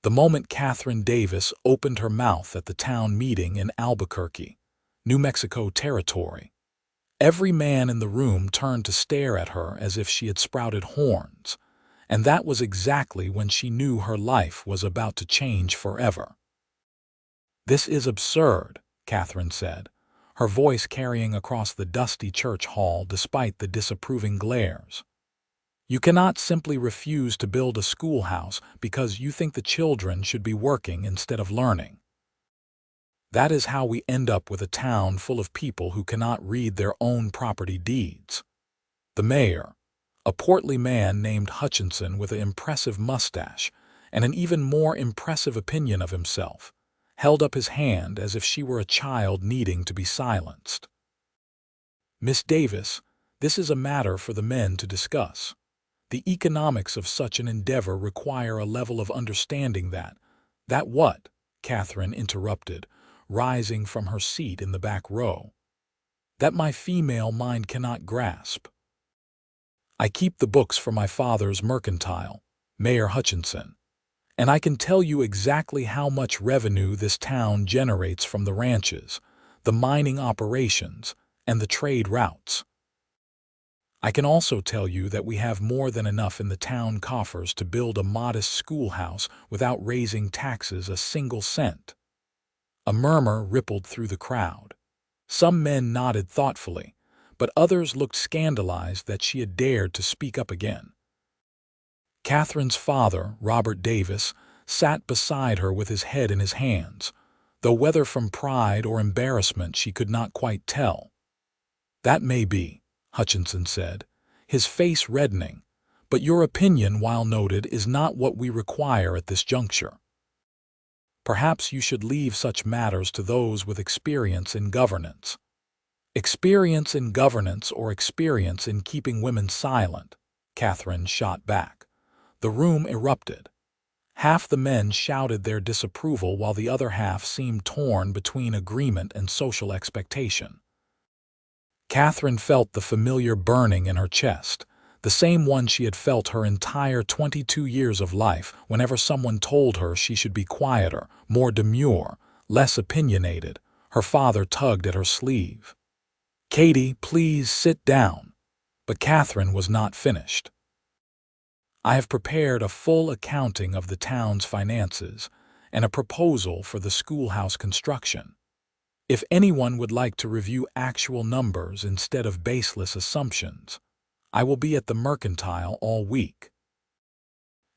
The moment Katherine Davis opened her mouth at the town meeting in Albuquerque, New Mexico territory, every man in the room turned to stare at her as if she had sprouted horns, and that was exactly when she knew her life was about to change forever. "This is absurd," Katherine said, her voice carrying across the dusty church hall despite the disapproving glares. "You cannot simply refuse to build a schoolhouse because you think the children should be working instead of learning. That is how we end up with a town full of people who cannot read their own property deeds." The mayor, a portly man named Hutchinson with an impressive mustache and an even more impressive opinion of himself, held up his hand as if she were a child needing to be silenced. "Miss Davis, this is a matter for the men to discuss. The economics of such an endeavor require a level of understanding that what?" Katherine interrupted, rising from her seat in the back row. "That my female mind cannot grasp. I keep the books for my father's mercantile, Mayor Hutchinson, and I can tell you exactly how much revenue this town generates from the ranches, the mining operations, and the trade routes. I can also tell you that we have more than enough in the town coffers to build a modest schoolhouse without raising taxes a single cent." A murmur rippled through the crowd. Some men nodded thoughtfully, but others looked scandalized that she had dared to speak up again. Katherine's father, Robert Davis, sat beside her with his head in his hands, though whether from pride or embarrassment she could not quite tell. "That may be," Hutchinson said, his face reddening, "but your opinion, while noted, is not what we require at this juncture. Perhaps you should leave such matters to those with experience in governance." "Experience in governance or experience in keeping women silent?" Katherine shot back. The room erupted. Half the men shouted their disapproval while the other half seemed torn between agreement and social expectation. Katherine felt the familiar burning in her chest, the same one she had felt her entire 22 years of life whenever someone told her she should be quieter, more demure, less opinionated. Her father tugged at her sleeve. "Katie, please sit down." But Katherine was not finished. "I have prepared a full accounting of the town's finances and a proposal for the schoolhouse construction. If anyone would like to review actual numbers instead of baseless assumptions, I will be at the mercantile all week."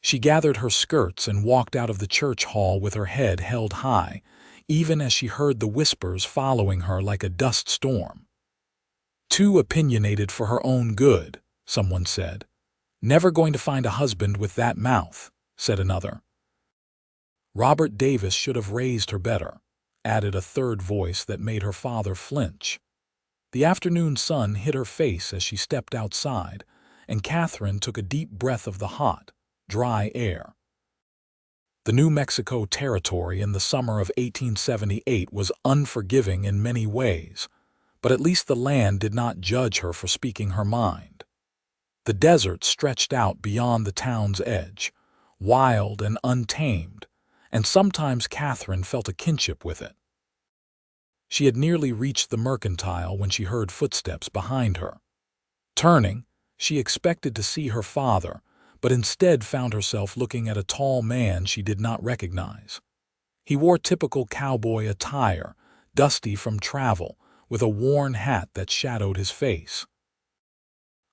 She gathered her skirts and walked out of the church hall with her head held high, even as she heard the whispers following her like a dust storm. "Too opinionated for her own good," someone said. "Never going to find a husband with that mouth," said another. "Robert Davis should have raised her better," added a third voice that made her father flinch. The afternoon sun hit her face as she stepped outside, and Katherine took a deep breath of the hot, dry air. The New Mexico territory in the summer of 1878 was unforgiving in many ways, but at least the land did not judge her for speaking her mind. The desert stretched out beyond the town's edge, wild and untamed, and sometimes Katherine felt a kinship with it. She had nearly reached the mercantile when she heard footsteps behind her. Turning, she expected to see her father, but instead found herself looking at a tall man she did not recognize. He wore typical cowboy attire, dusty from travel, with a worn hat that shadowed his face.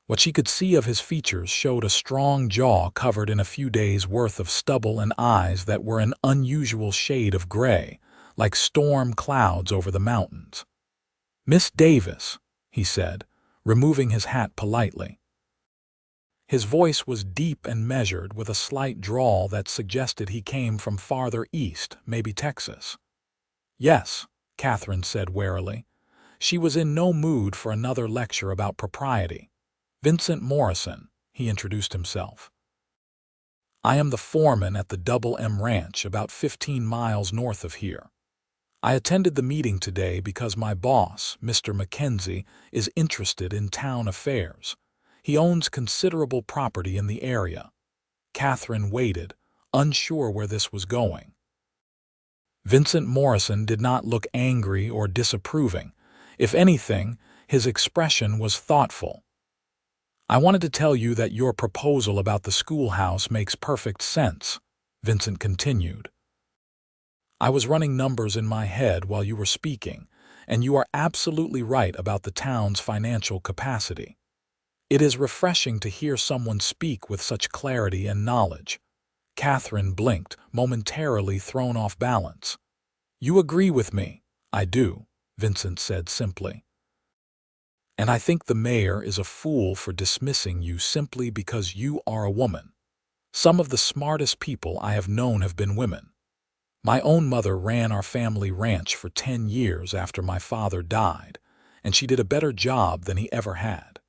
What she could see of his features showed a strong jaw covered in a few days' worth of stubble and eyes that were an unusual shade of gray, like storm clouds over the mountains. "Miss Davis," he said, removing his hat politely. His voice was deep and measured, with a slight drawl that suggested he came from farther east, maybe Texas. "Yes," Katherine said warily. She was in no mood for another lecture about propriety. "Vincent Morrison," he introduced himself. "I am the foreman at the Double M Ranch about 15 miles north of here. I attended the meeting today because my boss, Mr. Mackenzie, is interested in town affairs. He owns considerable property in the area." Katherine waited, unsure where this was going. Vincent Morrison did not look angry or disapproving. If anything, his expression was thoughtful. "I wanted to tell you that your proposal about the schoolhouse makes perfect sense," Vincent continued. "I was running numbers in my head while you were speaking, and you are absolutely right about the town's financial capacity. It is refreshing to hear someone speak with such clarity and knowledge." Katherine blinked, momentarily thrown off balance. "You agree with me?" "I do," Vincent said simply. "And I think the mayor is a fool for dismissing you simply because you are a woman. Some of the smartest people I have known have been women. My own mother ran our family ranch for 10 years after my father died, and she did a better job than he ever had."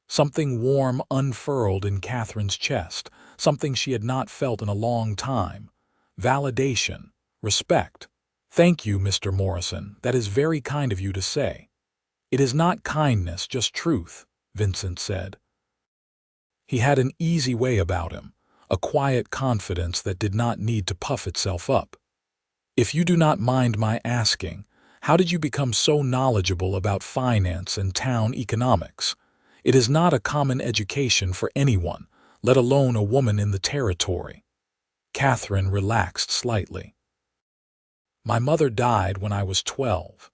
Something warm unfurled in Katherine's chest, something she had not felt in a long time. Validation, respect. "Thank you, Mr. Morrison. That is very kind of you to say." "It is not kindness, just truth," Vincent said. He had an easy way about him, a quiet confidence that did not need to puff itself up. "If you do not mind my asking, how did you become so knowledgeable about finance and town economics? It is not a common education for anyone, let alone a woman in the territory." Katherine relaxed slightly. "My mother died when I was 12.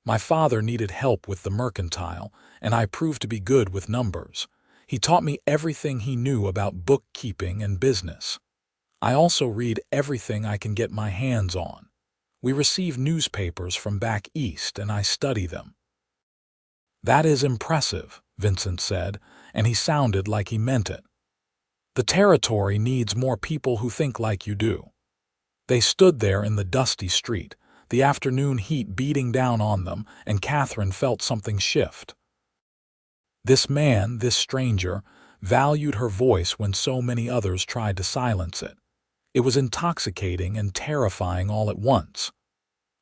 My father needed help with the mercantile, and I proved to be good with numbers. He taught me everything he knew about bookkeeping and business. I also read everything I can get my hands on. We receive newspapers from back east, and I study them." "That is impressive," Vincent said, and he sounded like he meant it. "The territory needs more people who think like you do." They stood there in the dusty street, the afternoon heat beating down on them, and Katherine felt something shift. This man, this stranger, valued her voice when so many others tried to silence it. It was intoxicating and terrifying all at once.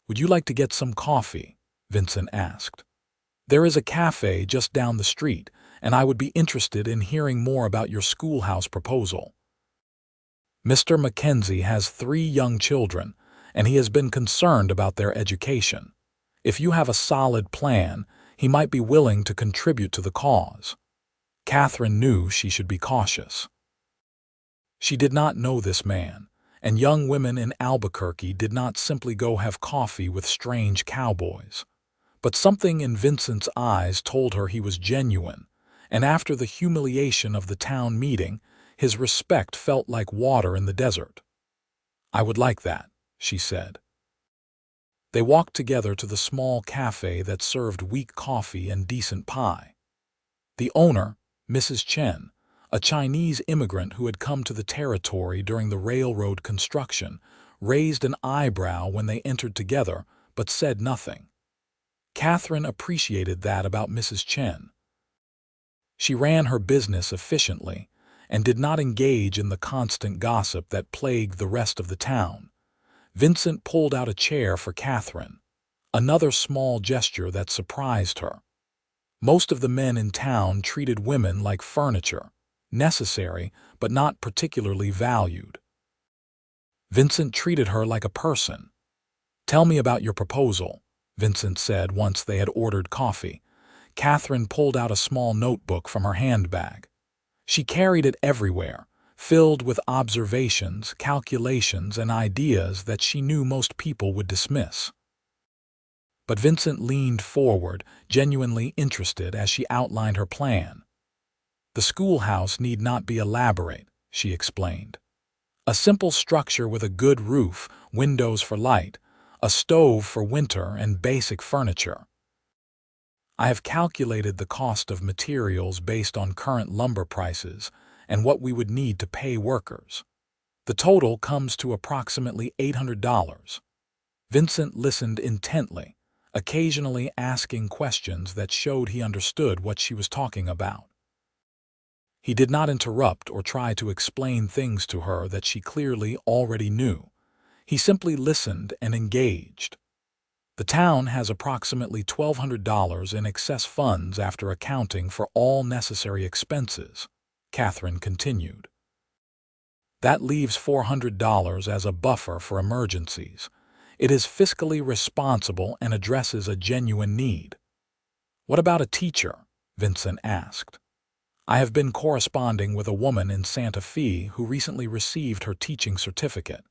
"Would you like to get some coffee?" Vincent asked. "There is a cafe just down the street, and I would be interested in hearing more about your schoolhouse proposal. Mr. Mackenzie has 3 young children, and he has been concerned about their education. If you have a solid plan, he might be willing to contribute to the cause." Katherine knew she should be cautious. She did not know this man, and young women in Albuquerque did not simply go have coffee with strange cowboys. But something in Vincent's eyes told her he was genuine, and after the humiliation of the town meeting, his respect felt like water in the desert. "I would like that," she said. They walked together to the small cafe that served weak coffee and decent pie. The owner, Mrs. Chen, a Chinese immigrant who had come to the territory during the railroad construction, raised an eyebrow when they entered together, but said nothing. Katherine appreciated that about Mrs. Chen. She ran her business efficiently and did not engage in the constant gossip that plagued the rest of the town. Vincent pulled out a chair for Katherine, another small gesture that surprised her. Most of the men in town treated women like furniture, necessary but not particularly valued. Vincent treated her like a person. "Tell me about your proposal," Vincent said once they had ordered coffee. Katherine pulled out a small notebook from her handbag. She carried it everywhere, filled with observations, calculations, and ideas that she knew most people would dismiss. But Vincent leaned forward, genuinely interested as she outlined her plan. "The schoolhouse need not be elaborate," she explained. "A simple structure with a good roof, windows for light, a stove for winter, and basic furniture. I have calculated the cost of materials based on current lumber prices and what we would need to pay workers. The total comes to approximately $800. Vincent listened intently, occasionally asking questions that showed he understood what she was talking about. He did not interrupt or try to explain things to her that she clearly already knew. He simply listened and engaged. "The town has approximately $1,200 in excess funds after accounting for all necessary expenses," Katherine continued. That leaves $400 as a buffer for emergencies. It is fiscally responsible and addresses a genuine need. What about a teacher? Vincent asked. I have been corresponding with a woman in Santa Fe who recently received her teaching certificate.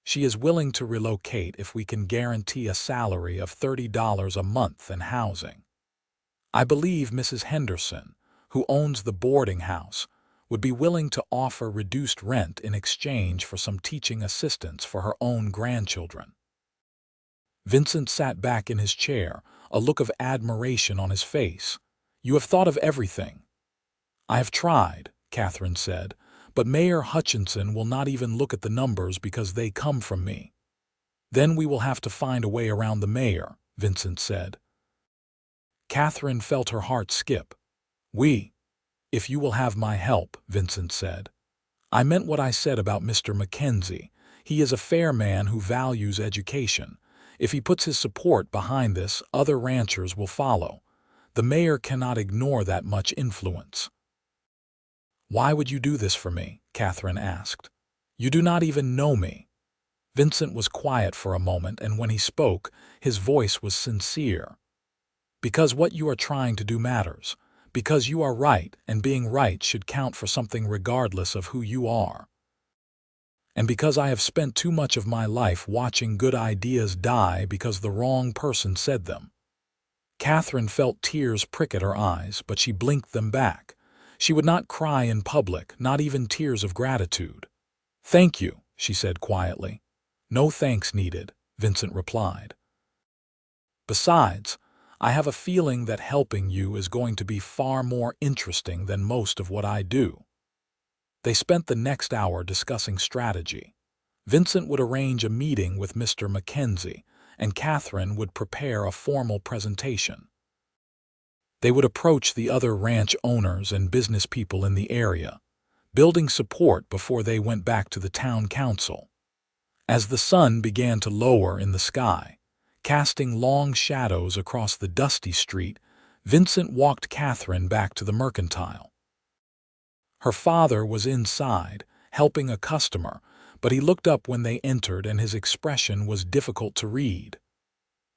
She is willing to relocate if we can guarantee a salary of $30 a month and housing. I believe Mrs. Henderson, who owns the boarding house, would be willing to offer reduced rent in exchange for some teaching assistance for her own grandchildren. Vincent sat back in his chair, a look of admiration on his face. You have thought of everything. I have tried, Katherine said, but Mayor Hutchinson will not even look at the numbers because they come from me. Then we will have to find a way around the mayor, Vincent said. Katherine felt her heart skip. If you will have my help, Vincent said. I meant what I said about Mr. Mackenzie. He is a fair man who values education. If he puts his support behind this, other ranchers will follow. The mayor cannot ignore that much influence. Why would you do this for me? Katherine asked. You do not even know me. Vincent was quiet for a moment, and when he spoke, his voice was sincere. Because what you are trying to do matters. Because you are right, and being right should count for something regardless of who you are. And because I have spent too much of my life watching good ideas die because the wrong person said them. Katherine felt tears prick at her eyes, but she blinked them back. She would not cry in public, not even tears of gratitude. Thank you, she said quietly. No thanks needed, Vincent replied. Besides, I have a feeling that helping you is going to be far more interesting than most of what I do. They spent the next hour discussing strategy. Vincent would arrange a meeting with Mr. Mackenzie, and Katherine would prepare a formal presentation. They would approach the other ranch owners and business people in the area, building support before they went back to the town council. As the sun began to lower in the sky, casting long shadows across the dusty street, Vincent walked Katherine back to the mercantile. Her father was inside, helping a customer, but he looked up when they entered and his expression was difficult to read.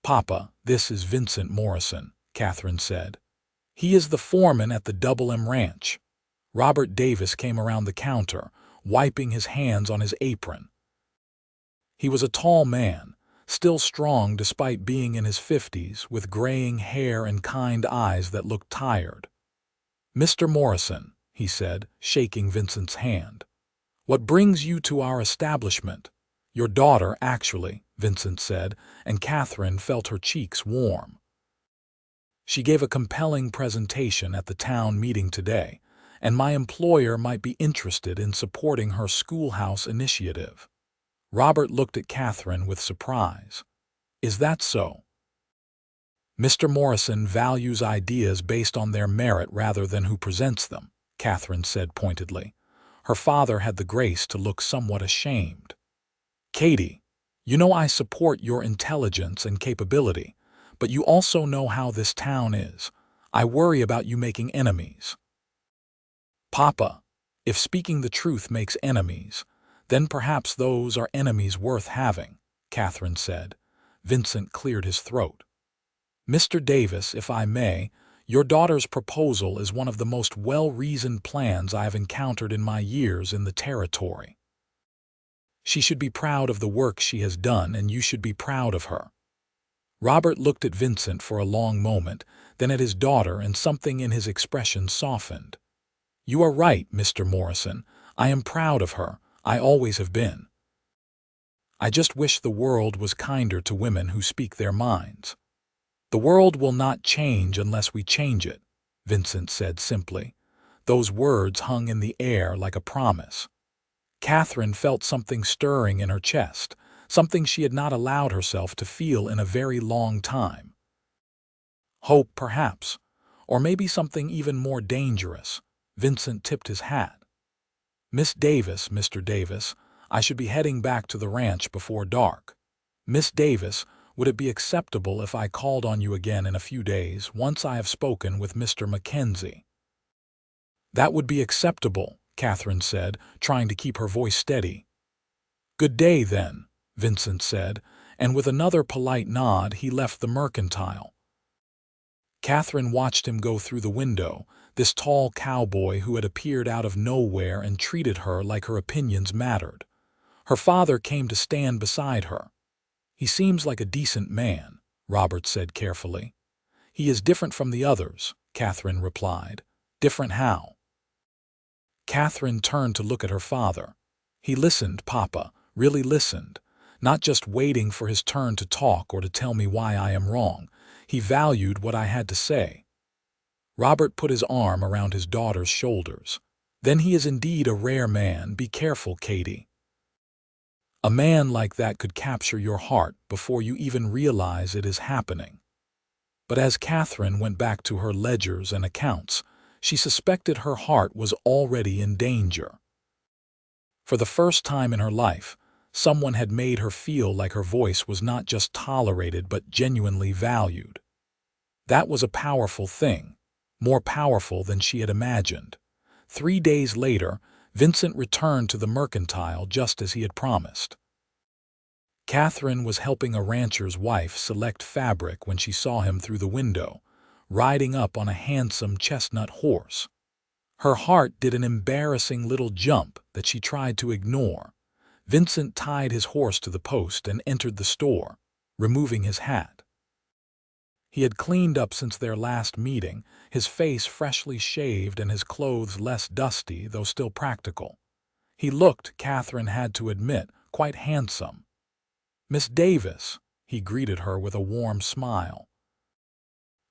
Papa, this is Vincent Morrison, Katherine said. He is the foreman at the Double M Ranch. Robert Davis came around the counter, wiping his hands on his apron. He was a tall man, still strong despite being in his 50s, with graying hair and kind eyes that looked tired. Mr. Morrison, he said, shaking Vincent's hand. What brings you to our establishment? Your daughter, actually, Vincent said, and Katherine felt her cheeks warm. She gave a compelling presentation at the town meeting today, and my employer might be interested in supporting her schoolhouse initiative. Robert looked at Katherine with surprise. Is that so? Mr. Morrison values ideas based on their merit rather than who presents them, Katherine said pointedly. Her father had the grace to look somewhat ashamed. Katie, you know I support your intelligence and capability, but you also know how this town is. I worry about you making enemies. Papa, if speaking the truth makes enemies, then perhaps those are enemies worth having, Katherine said. Vincent cleared his throat. Mr. Davis, if I may, your daughter's proposal is one of the most well-reasoned plans I have encountered in my years in the territory. She should be proud of the work she has done, and you should be proud of her. Robert looked at Vincent for a long moment, then at his daughter, and something in his expression softened. You are right, Mr. Morrison. I am proud of her. I always have been. I just wish the world was kinder to women who speak their minds. The world will not change unless we change it, Vincent said simply. Those words hung in the air like a promise. Katherine felt something stirring in her chest, something she had not allowed herself to feel in a very long time. Hope, perhaps, or maybe something even more dangerous. Vincent tipped his hat. Miss Davis, Mr. Davis, I should be heading back to the ranch before dark. Miss Davis, would it be acceptable if I called on you again in a few days, once I have spoken with Mr. Mackenzie? That would be acceptable, Katherine said, trying to keep her voice steady. "Good day, then," Vincent said, and with another polite nod he left the mercantile. Katherine watched him go through the window, this tall cowboy who had appeared out of nowhere and treated her like her opinions mattered. Her father came to stand beside her. "He seems like a decent man," Robert said carefully. "He is different from the others," Katherine replied. "Different how?" Katherine turned to look at her father. "He listened, Papa, really listened, not just waiting for his turn to talk or to tell me why I am wrong. He valued what I had to say." Robert put his arm around his daughter's shoulders. "Then he is indeed a rare man. Be careful, Katie. A man like that could capture your heart before you even realize it is happening." But as Katherine went back to her ledgers and accounts, she suspected her heart was already in danger. For the first time in her life, someone had made her feel like her voice was not just tolerated but genuinely valued. That was a powerful thing, more powerful than she had imagined. 3 days later, Vincent returned to the mercantile just as he had promised. Katherine was helping a rancher's wife select fabric when she saw him through the window, riding up on a handsome chestnut horse. Her heart did an embarrassing little jump that she tried to ignore. Vincent tied his horse to the post and entered the store, removing his hat. He had cleaned up since their last meeting, his face freshly shaved and his clothes less dusty, though still practical. He looked, Katherine had to admit, quite handsome. "Miss Davis," he greeted her with a warm smile.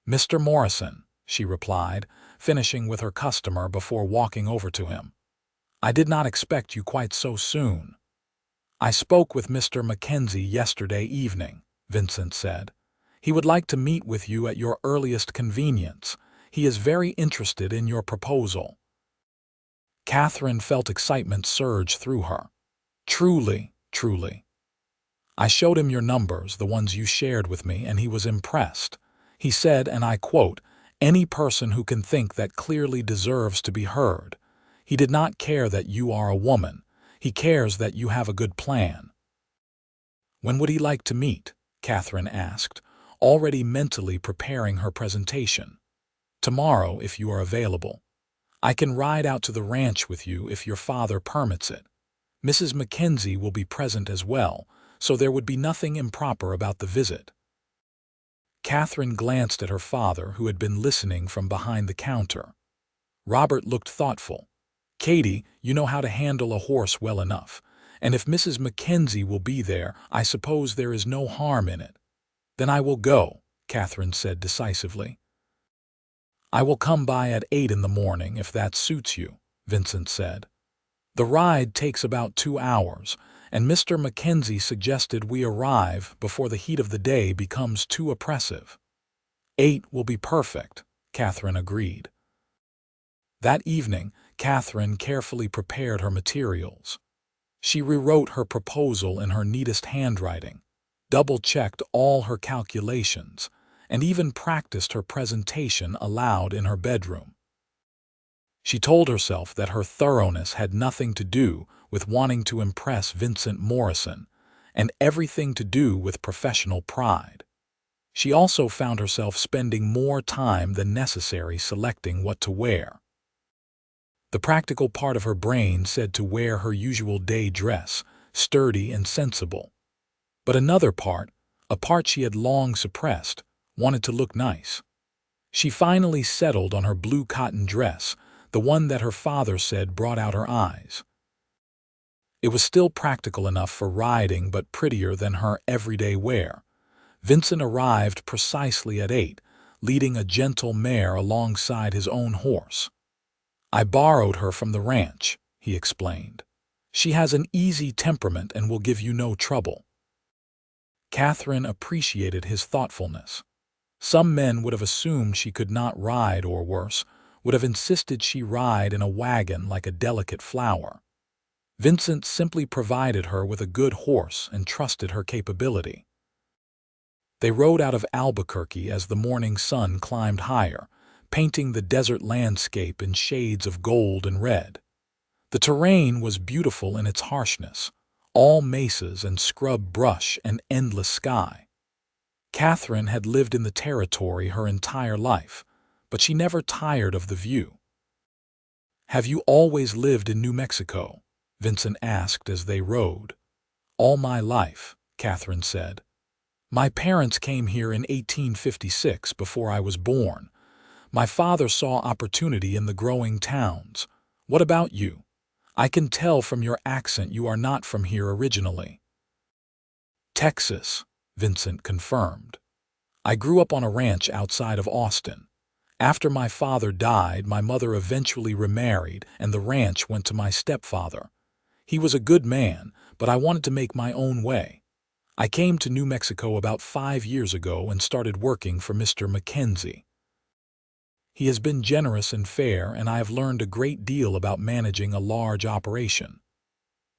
"Mr. Morrison," she replied, finishing with her customer before walking over to him. "I did not expect you quite so soon." "I spoke with Mr. Mackenzie yesterday evening," Vincent said. "He would like to meet with you at your earliest convenience. He is very interested in your proposal." Katherine felt excitement surge through her. "Truly, truly. I showed him your numbers, the ones you shared with me, and he was impressed. He said, and I quote, 'Any person who can think that clearly deserves to be heard.' He did not care that you are a woman. He cares that you have a good plan." "When would he like to meet?" Katherine asked, already mentally preparing her presentation. "Tomorrow, if you are available. I can ride out to the ranch with you if your father permits it. Mrs. Mackenzie will be present as well, so there would be nothing improper about the visit." Katherine glanced at her father, who had been listening from behind the counter. Robert looked thoughtful. "Katie, you know how to handle a horse well enough, and if Mrs. Mackenzie will be there, I suppose there is no harm in it." "Then I will go," Katherine said decisively. "I will come by at 8 in the morning if that suits you," Vincent said. "The ride takes about 2 hours, and Mr. Mackenzie suggested we arrive before the heat of the day becomes too oppressive." "8 will be perfect," Katherine agreed. That evening, Katherine carefully prepared her materials. She rewrote her proposal in her neatest handwriting, double-checked all her calculations, and even practiced her presentation aloud in her bedroom. She told herself that her thoroughness had nothing to do with wanting to impress Vincent Morrison, and everything to do with professional pride. She also found herself spending more time than necessary selecting what to wear. The practical part of her brain said to wear her usual day dress, sturdy and sensible. But another part, a part she had long suppressed, wanted to look nice. She finally settled on her blue cotton dress, the one that her father said brought out her eyes. It was still practical enough for riding but prettier than her everyday wear. Vincent arrived precisely at 8, leading a gentle mare alongside his own horse. "I borrowed her from the ranch," he explained. "She has an easy temperament and will give you no trouble." Katherine appreciated his thoughtfulness. Some men would have assumed she could not ride, or worse, would have insisted she ride in a wagon like a delicate flower. Vincent simply provided her with a good horse and trusted her capability. They rode out of Albuquerque as the morning sun climbed higher, painting the desert landscape in shades of gold and red. The terrain was beautiful in its harshness, all mesas and scrub brush and endless sky. Katherine had lived in the territory her entire life, but she never tired of the view. "Have you always lived in New Mexico?" Vincent asked as they rode. "All my life," Katherine said. "My parents came here in 1856 before I was born. My father saw opportunity in the growing towns. What about you? I can tell from your accent you are not from here originally." "Texas," Vincent confirmed. "I grew up on a ranch outside of Austin. After my father died, my mother eventually remarried, and the ranch went to my stepfather. He was a good man, but I wanted to make my own way. I came to New Mexico about 5 years ago and started working for Mr. Mackenzie. He has been generous and fair, and I have learned a great deal about managing a large operation."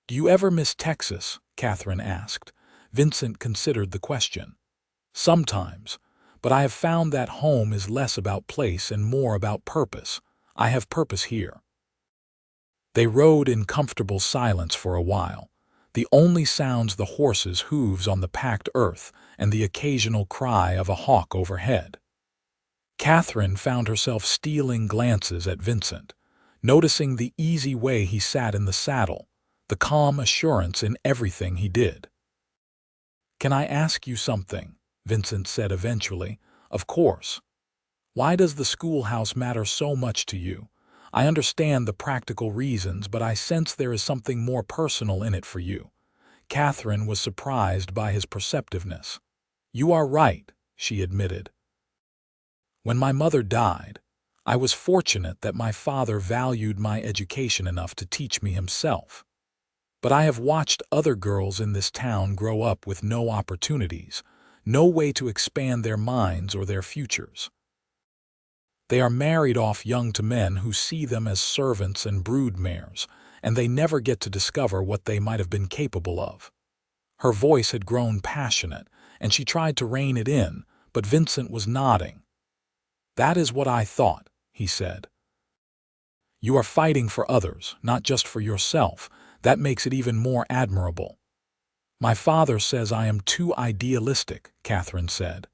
"Do you ever miss Texas?" Katherine asked. Vincent considered the question. "Sometimes, but I have found that home is less about place and more about purpose. I have purpose here." They rode in comfortable silence for a while, the only sounds the horses' hooves on the packed earth and the occasional cry of a hawk overhead. Katherine found herself stealing glances at Vincent, noticing the easy way he sat in the saddle, the calm assurance in everything he did. "Can I ask you something?" Vincent said eventually. "Of course. Why does the schoolhouse matter so much to you? I understand the practical reasons, but I sense there is something more personal in it for you." Katherine was surprised by his perceptiveness. "You are right," she admitted. "When my mother died, I was fortunate that my father valued my education enough to teach me himself. But I have watched other girls in this town grow up with no opportunities, no way to expand their minds or their futures. They are married off young to men who see them as servants and broodmares, and they never get to discover what they might have been capable of." Her voice had grown passionate, and she tried to rein it in, but Vincent was nodding. "That is what I thought," he said. "You are fighting for others, not just for yourself. That makes it even more admirable." "My father says I am too idealistic," Katherine said.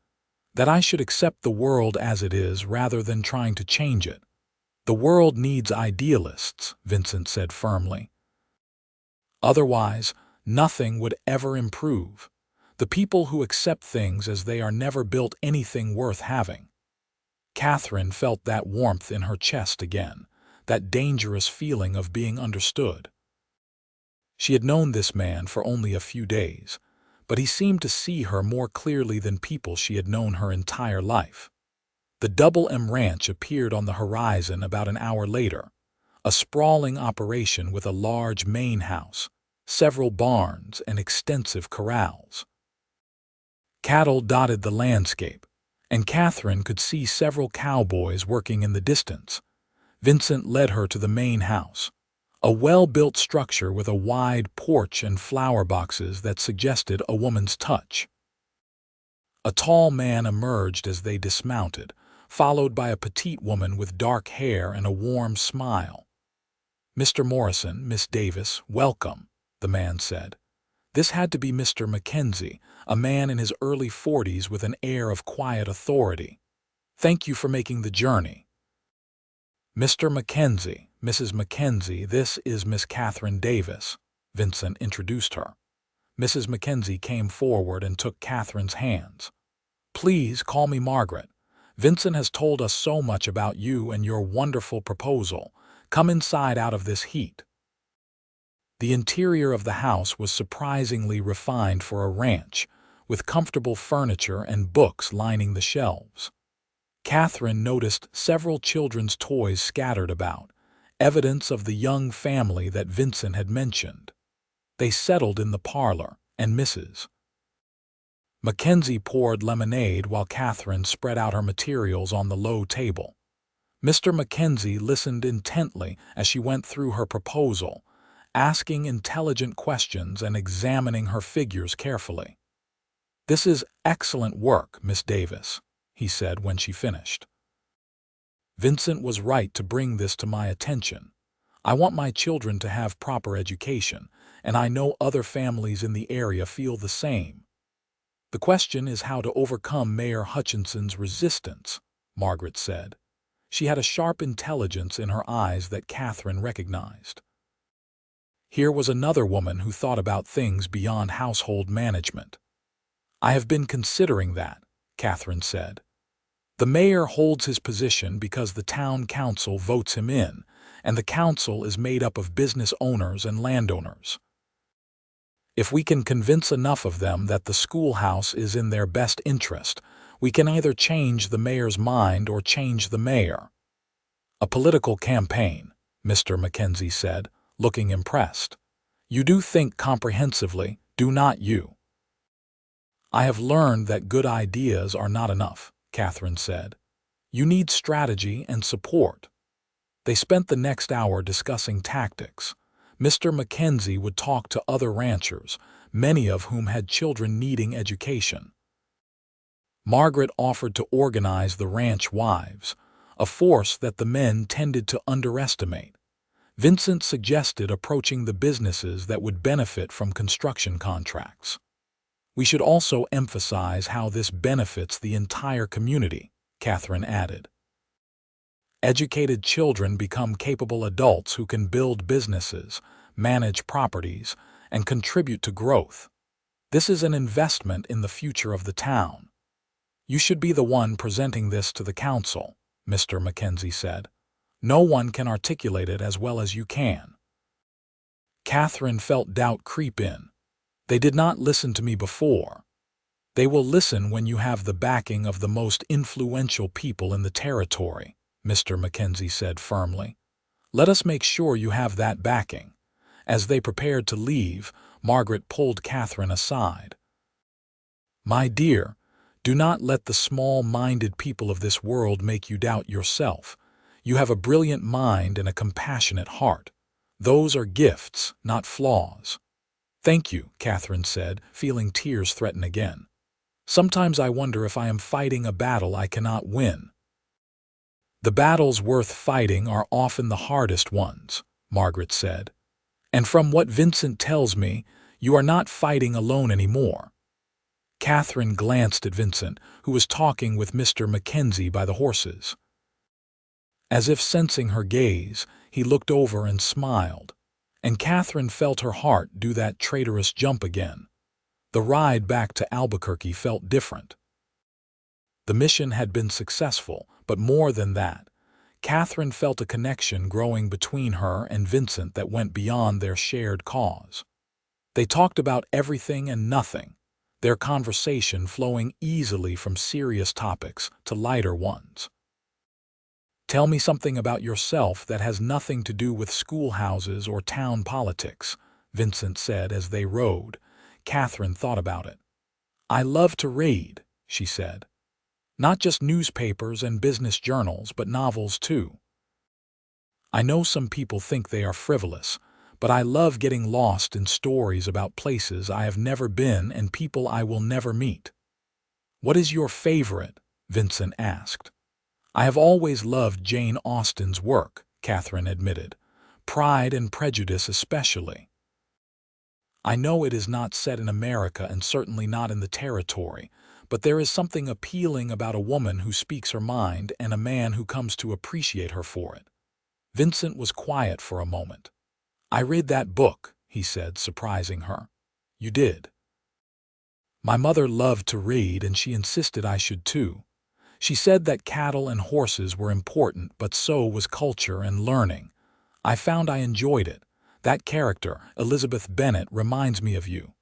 "That I should accept the world as it is rather than trying to change it." "The world needs idealists," Vincent said firmly. "Otherwise, nothing would ever improve. The people who accept things as they are never built anything worth having." Katherine felt that warmth in her chest again, that dangerous feeling of being understood. She had known this man for only a few days, but he seemed to see her more clearly than people she had known her entire life. The Double M Ranch appeared on the horizon about an hour later, a sprawling operation with a large main house, several barns, and extensive corrals. Cattle dotted the landscape, and Katherine could see several cowboys working in the distance. Vincent led her to the main house, a well-built structure with a wide porch and flower boxes that suggested a woman's touch. A tall man emerged as they dismounted, followed by a petite woman with dark hair and a warm smile. "Mr. Morrison, Miss Davis, welcome," the man said. This had to be Mr. Mackenzie, a man in his early 40s with an air of quiet authority. "Thank you for making the journey." "Mr. Mackenzie, Mrs. Mackenzie, this is Miss Katherine Davis," Vincent introduced her. Mrs. Mackenzie came forward and took Katherine's hands. "Please call me Margaret. Vincent has told us so much about you and your wonderful proposal. Come inside out of this heat." The interior of the house was surprisingly refined for a ranch, with comfortable furniture and books lining the shelves. Katherine noticed several children's toys scattered about, evidence of the young family that Vincent had mentioned. They settled in the parlor, and Mrs. Mackenzie poured lemonade while Katherine spread out her materials on the low table. Mr. Mackenzie listened intently as she went through her proposal, asking intelligent questions and examining her figures carefully. "This is excellent work, Miss Davis," he said when she finished. "Vincent was right to bring this to my attention. I want my children to have proper education, and I know other families in the area feel the same. The question is how to overcome Mayor Hutchinson's resistance, Margaret said. She had a sharp intelligence in her eyes that Katherine recognized. Here was another woman who thought about things beyond household management. I have been considering that, Katherine said. The mayor holds his position because the town council votes him in, and the council is made up of business owners and landowners. If we can convince enough of them that the schoolhouse is in their best interest, we can either change the mayor's mind or change the mayor. A political campaign, Mr. Mackenzie said, looking impressed. You do think comprehensively, do not you? I have learned that good ideas are not enough, Katherine said. You need strategy and support. They spent the next hour discussing tactics. Mr. Mackenzie would talk to other ranchers, many of whom had children needing education. Margaret offered to organize the ranch wives, a force that the men tended to underestimate. Vincent suggested approaching the businesses that would benefit from construction contracts. We should also emphasize how this benefits the entire community, Katherine added. Educated children become capable adults who can build businesses, manage properties, and contribute to growth. This is an investment in the future of the town. You should be the one presenting this to the council, Mr. Mackenzie said. No one can articulate it as well as you can. Katherine felt doubt creep in. They did not listen to me before. They will listen when you have the backing of the most influential people in the territory, Mr. Mackenzie said firmly. Let us make sure you have that backing. As they prepared to leave, Margaret pulled Katherine aside. My dear, do not let the small-minded people of this world make you doubt yourself. You have a brilliant mind and a compassionate heart. Those are gifts, not flaws. Thank you, Katherine said, feeling tears threaten again. Sometimes I wonder if I am fighting a battle I cannot win. The battles worth fighting are often the hardest ones, Margaret said. And from what Vincent tells me, you are not fighting alone anymore. Katherine glanced at Vincent, who was talking with Mr. Mackenzie by the horses. As if sensing her gaze, he looked over and smiled, and Katherine felt her heart do that traitorous jump again. The ride back to Albuquerque felt different. The mission had been successful, but more than that, Katherine felt a connection growing between her and Vincent that went beyond their shared cause. They talked about everything and nothing, their conversation flowing easily from serious topics to lighter ones. Tell me something about yourself that has nothing to do with schoolhouses or town politics, Vincent said as they rode. Katherine thought about it. I love to read, she said. Not just newspapers and business journals, but novels too. I know some people think they are frivolous, but I love getting lost in stories about places I have never been and people I will never meet. What is your favorite? Vincent asked. I have always loved Jane Austen's work, Katherine admitted. Pride and Prejudice especially. I know it is not set in America and certainly not in the territory, but there is something appealing about a woman who speaks her mind and a man who comes to appreciate her for it. Vincent was quiet for a moment. I read that book, he said, surprising her. You did? My mother loved to read and she insisted I should too. She said that cattle and horses were important, but so was culture and learning. I found I enjoyed it. That character, Elizabeth Bennet, reminds me of you.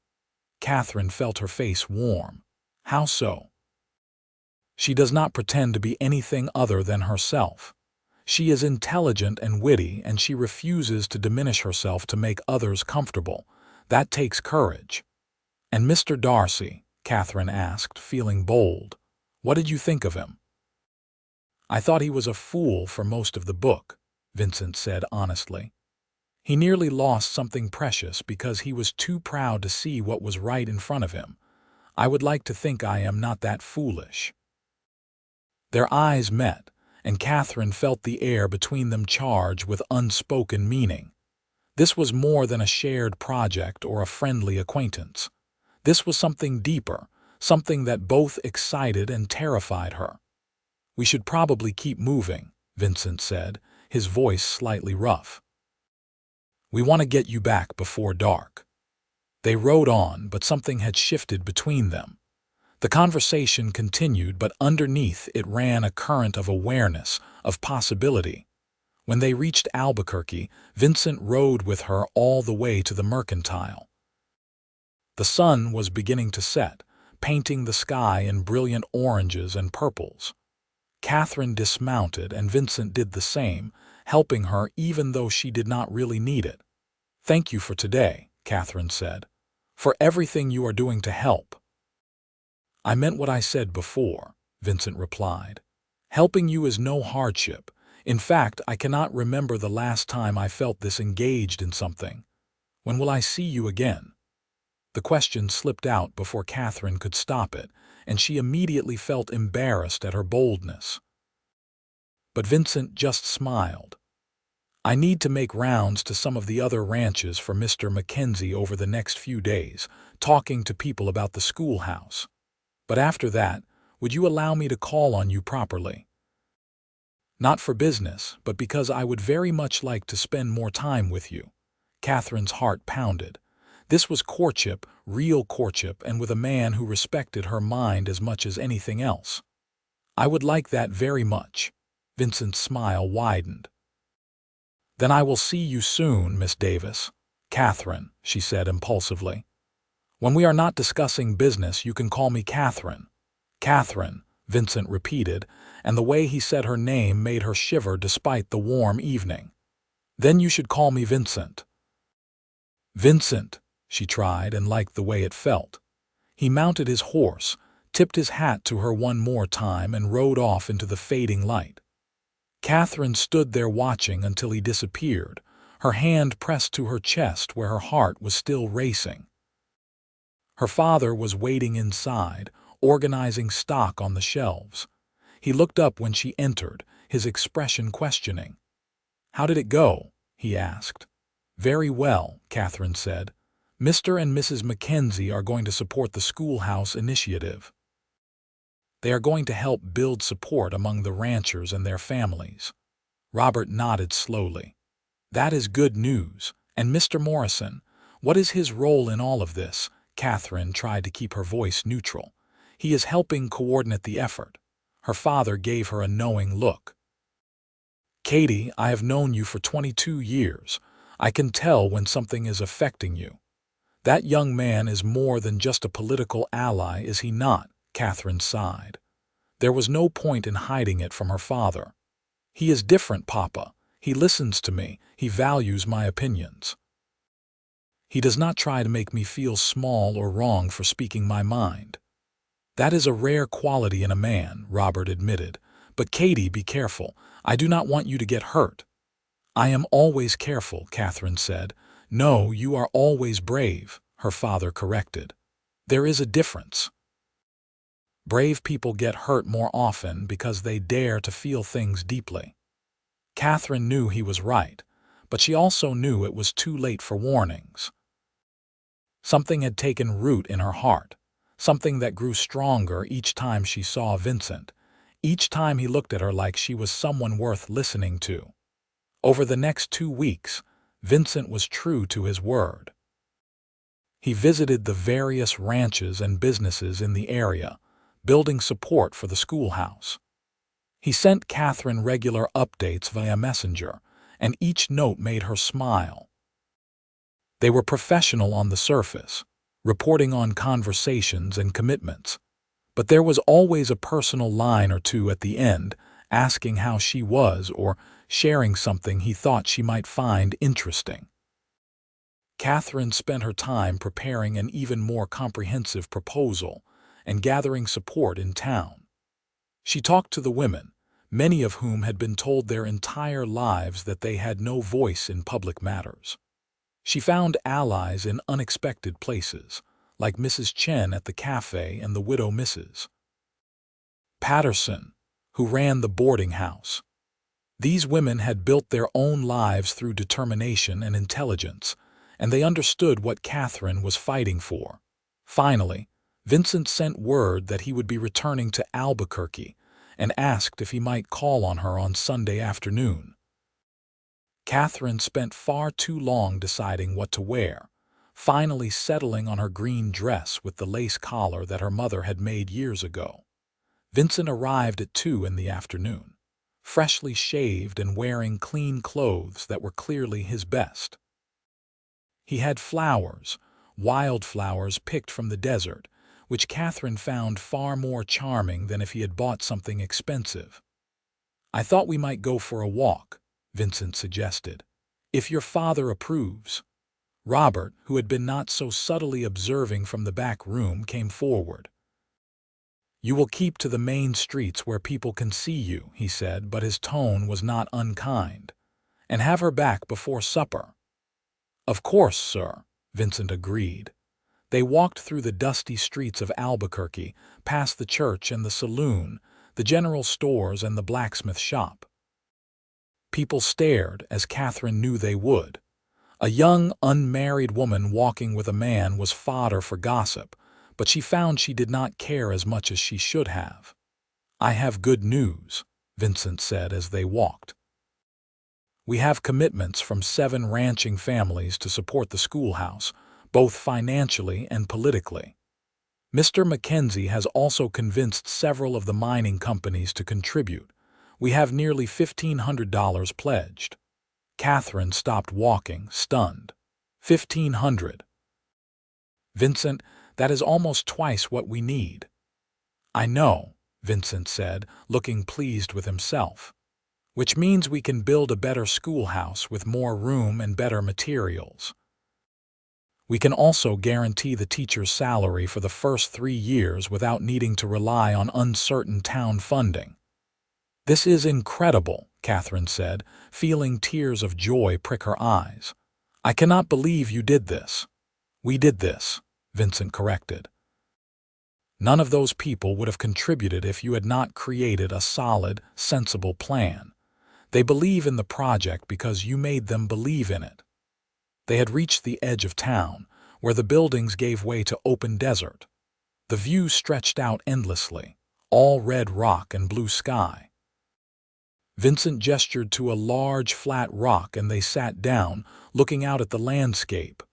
Katherine felt her face warm. How so? She does not pretend to be anything other than herself. She is intelligent and witty, and she refuses to diminish herself to make others comfortable. That takes courage. And Mr. Darcy, Katherine asked, feeling bold. What did you think of him? I thought he was a fool for most of the book, Vincent said honestly. He nearly lost something precious because he was too proud to see what was right in front of him. I would like to think I am not that foolish. Their eyes met, and Katherine felt the air between them charged with unspoken meaning. This was more than a shared project or a friendly acquaintance. This was something deeper, something that both excited and terrified her. "We should probably keep moving," Vincent said, his voice slightly rough. "We want to get you back before dark." They rode on, but something had shifted between them. The conversation continued, but underneath it ran a current of awareness, of possibility. When they reached Albuquerque, Vincent rode with her all the way to the Mercantile. The sun was beginning to set, painting the sky in brilliant oranges and purples. Katherine dismounted, and Vincent did the same, helping her even though she did not really need it. "Thank you for today," Katherine said, "for everything you are doing to help." "I meant what I said before," Vincent replied. "Helping you is no hardship. In fact, I cannot remember the last time I felt this engaged in something. When will I see you again?" The question slipped out before Katherine could stop it, and she immediately felt embarrassed at her boldness. But Vincent just smiled. "I need to make rounds to some of the other ranches for Mr. Mackenzie over the next few days, talking to people about the schoolhouse. But after that, would you allow me to call on you properly? Not for business, but because I would very much like to spend more time with you." Katherine's heart pounded. This was courtship, real courtship, and with a man who respected her mind as much as anything else. "I would like that very much." Vincent's smile widened. "Then I will see you soon, Miss Davis." "Katherine," she said impulsively. "When we are not discussing business, you can call me Katherine." "Katherine," Vincent repeated, and the way he said her name made her shiver despite the warm evening. "Then you should call me Vincent." "Vincent," she tried, and liked the way it felt. He mounted his horse, tipped his hat to her one more time, and rode off into the fading light. Katherine stood there watching until he disappeared, her hand pressed to her chest where her heart was still racing. Her father was waiting inside, organizing stock on the shelves. He looked up when she entered, his expression questioning. "How did it go?" he asked. "Very well," Katherine said. "Mr. and Mrs. Mackenzie are going to support the schoolhouse initiative. They are going to help build support among the ranchers and their families." Robert nodded slowly. "That is good news. And Mr. Morrison, what is his role in all of this?" Katherine tried to keep her voice neutral. "He is helping coordinate the effort." Her father gave her a knowing look. "Katie, I have known you for 22 years. I can tell when something is affecting you. That young man is more than just a political ally, is he not?" Katherine sighed. There was no point in hiding it from her father. "He is different, Papa. He listens to me. He values my opinions. He does not try to make me feel small or wrong for speaking my mind." "That is a rare quality in a man," Robert admitted. "But Katie, be careful. I do not want you to get hurt." "I am always careful," Katherine said. "No, you are always brave," her father corrected. "There is a difference. Brave people get hurt more often because they dare to feel things deeply." Katherine knew he was right, but she also knew it was too late for warnings. Something had taken root in her heart, something that grew stronger each time she saw Vincent, each time he looked at her like she was someone worth listening to. Over the next 2 weeks, Vincent was true to his word. He visited the various ranches and businesses in the area, building support for the schoolhouse. He sent Katherine regular updates via Messenger, and each note made her smile. They were professional on the surface, reporting on conversations and commitments, but there was always a personal line or two at the end, asking how she was or sharing something he thought she might find interesting. Katherine spent her time preparing an even more comprehensive proposal and gathering support in town. She talked to the women, many of whom had been told their entire lives that they had no voice in public matters. She found allies in unexpected places, like Mrs. Chen at the cafe and the widow Mrs. Patterson, who ran the boarding house. These women had built their own lives through determination and intelligence, and they understood what Katherine was fighting for. Finally, Vincent sent word that he would be returning to Albuquerque and asked if he might call on her on Sunday afternoon. Katherine spent far too long deciding what to wear, finally settling on her green dress with the lace collar that her mother had made years ago. Vincent arrived at 2 in the afternoon, freshly shaved and wearing clean clothes that were clearly his best. He had flowers, wildflowers picked from the desert, which Katherine found far more charming than if he had bought something expensive. "I thought we might go for a walk," Vincent suggested, "if your father approves." Robert, who had been not so subtly observing from the back room, came forward. "You will keep to the main streets where people can see you," he said, but his tone was not unkind. "And have her back before supper." "Of course, sir," Vincent agreed. They walked through the dusty streets of Albuquerque, past the church and the saloon, the general stores and the blacksmith shop. People stared, as Katherine knew they would. A young, unmarried woman walking with a man was fodder for gossip, but she found she did not care as much as she should have. "I have good news," Vincent said as they walked. "We have commitments from 7 ranching families to support the schoolhouse, both financially and politically. Mr. Mackenzie has also convinced several of the mining companies to contribute. We have nearly $1,500 pledged." Katherine stopped walking, stunned. "1,500? Vincent, that is almost twice what we need." "I know," Vincent said, looking pleased with himself. "Which means we can build a better schoolhouse with more room and better materials. We can also guarantee the teacher's salary for the first 3 years without needing to rely on uncertain town funding." "This is incredible," Katherine said, feeling tears of joy prick her eyes. "I cannot believe you did this." "We did this," Vincent corrected. "None of those people would have contributed if you had not created a solid, sensible plan. They believe in the project because you made them believe in it." They had reached the edge of town, where the buildings gave way to open desert. The view stretched out endlessly, all red rock and blue sky. Vincent gestured to a large, flat rock and they sat down, looking out at the landscape.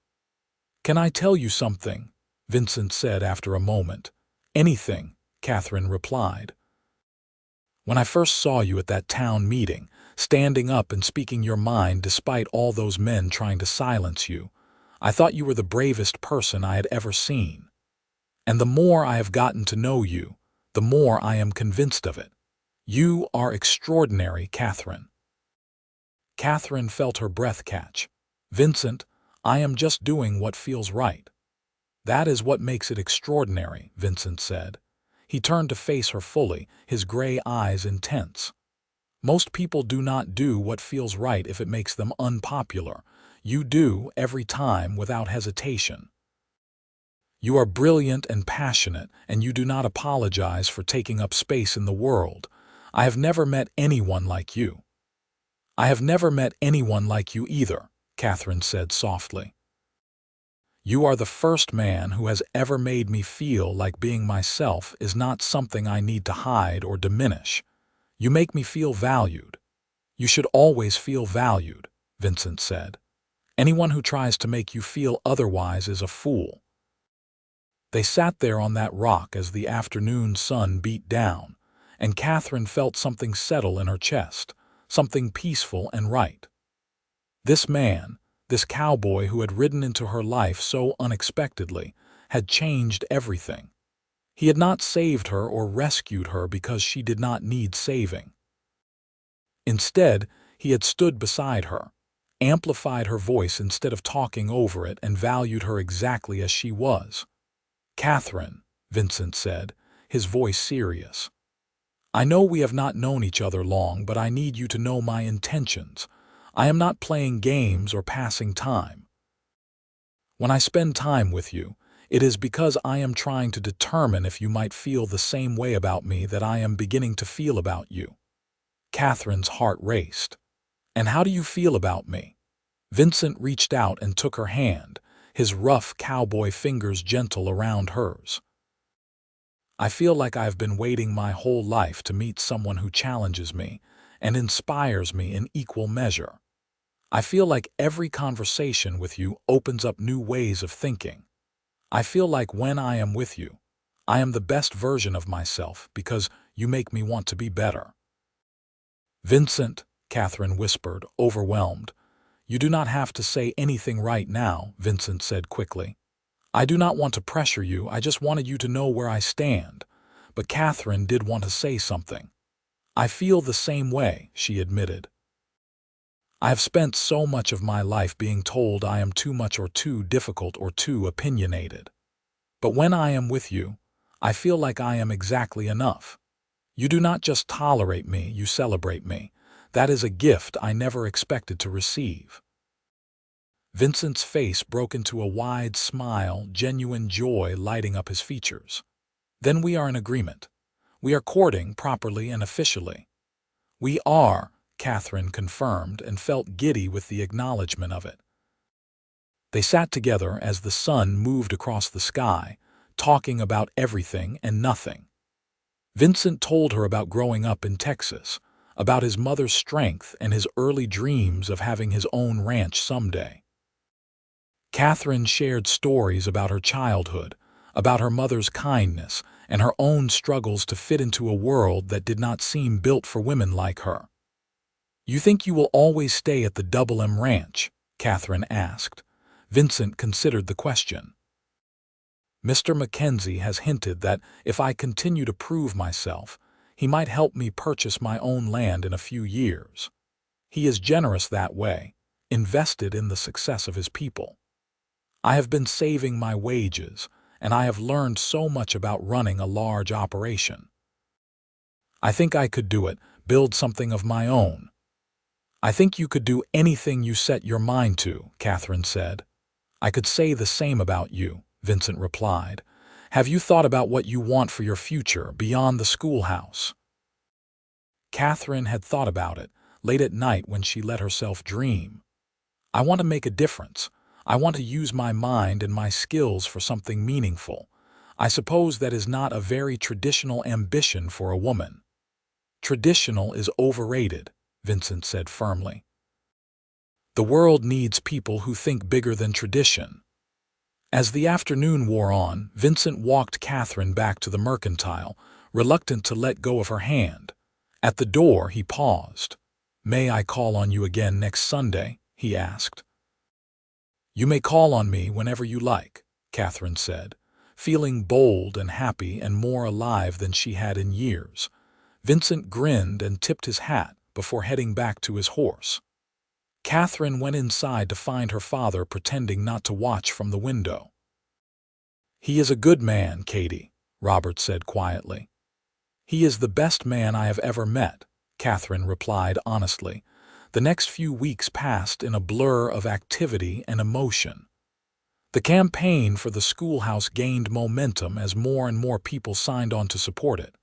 "Can I tell you something?" Vincent said after a moment. "Anything," Katherine replied. "When I first saw you at that town meeting, standing up and speaking your mind despite all those men trying to silence you, I thought you were the bravest person I had ever seen. And the more I have gotten to know you, the more I am convinced of it. You are extraordinary, Katherine." Katherine felt her breath catch. "Vincent, I am just doing what feels right." "That is what makes it extraordinary," Vincent said. He turned to face her fully, his gray eyes intense. "Most people do not do what feels right if it makes them unpopular. You do, every time, without hesitation. You are brilliant and passionate, and you do not apologize for taking up space in the world. I have never met anyone like you." "I have never met anyone like you either," Katherine said softly. "You are the first man who has ever made me feel like being myself is not something I need to hide or diminish. You make me feel valued." "You should always feel valued," Vincent said. "Anyone who tries to make you feel otherwise is a fool." They sat there on that rock as the afternoon sun beat down, and Katherine felt something settle in her chest, something peaceful and right. This man, this cowboy who had ridden into her life so unexpectedly, had changed everything. He had not saved her or rescued her because she did not need saving. Instead, he had stood beside her, amplified her voice instead of talking over it, and valued her exactly as she was. "Katherine," Vincent said, his voice serious, "I know we have not known each other long, but I need you to know my intentions. I am not playing games or passing time. When I spend time with you, It is because I am trying to determine if you might feel the same way about me that I am beginning to feel about you." Catherine's heart raced. "And how do you feel about me?" Vincent reached out and took her hand, his rough cowboy fingers gentle around hers. "I feel like I've been waiting my whole life to meet someone who challenges me and inspires me in equal measure. I feel like every conversation with you opens up new ways of thinking. I feel like when I am with you, I am the best version of myself because you make me want to be better." "Vincent," Catherine whispered, overwhelmed. "You do not have to say anything right now," Vincent said quickly. "I do not want to pressure you, I just wanted you to know where I stand." But Catherine did want to say something. "I feel the same way," she admitted. "I have spent so much of my life being told I am too much or too difficult or too opinionated. But when I am with you, I feel like I am exactly enough. You do not just tolerate me, you celebrate me. That is a gift I never expected to receive." Vincent's face broke into a wide smile, genuine joy lighting up his features. "Then we are in agreement. We are courting properly and officially." "We are," Catherine confirmed and felt giddy with the acknowledgement of it. They sat together as the sun moved across the sky, talking about everything and nothing. Vincent told her about growing up in Texas, about his mother's strength and his early dreams of having his own ranch someday. Catherine shared stories about her childhood, about her mother's kindness, and her own struggles to fit into a world that did not seem built for women like her. "You think you will always stay at the Double M Ranch?" Catherine asked. Vincent considered the question. "Mr. Mackenzie has hinted that if I continue to prove myself, he might help me purchase my own land in a few years. He is generous that way, invested in the success of his people. I have been saving my wages, and I have learned so much about running a large operation. I think I could do it, build something of my own." "I think you could do anything you set your mind to," Catherine said. "I could say the same about you," Vincent replied. "Have you thought about what you want for your future beyond the schoolhouse?" Catherine had thought about it, late at night when she let herself dream. "I want to make a difference. I want to use my mind and my skills for something meaningful. I suppose that is not a very traditional ambition for a woman." "Traditional is overrated," Vincent said firmly. "The world needs people who think bigger than tradition." As the afternoon wore on, Vincent walked Catherine back to the mercantile, reluctant to let go of her hand. At the door, he paused. "May I call on you again next Sunday?" he asked. "You may call on me whenever you like," Catherine said, feeling bold and happy and more alive than she had in years. Vincent grinned and tipped his hat before heading back to his horse. Catherine went inside to find her father pretending not to watch from the window. "He is a good man, Katie," Robert said quietly. "He is the best man I have ever met," Catherine replied honestly. The next few weeks passed in a blur of activity and emotion. The campaign for the schoolhouse gained momentum as more and more people signed on to support it.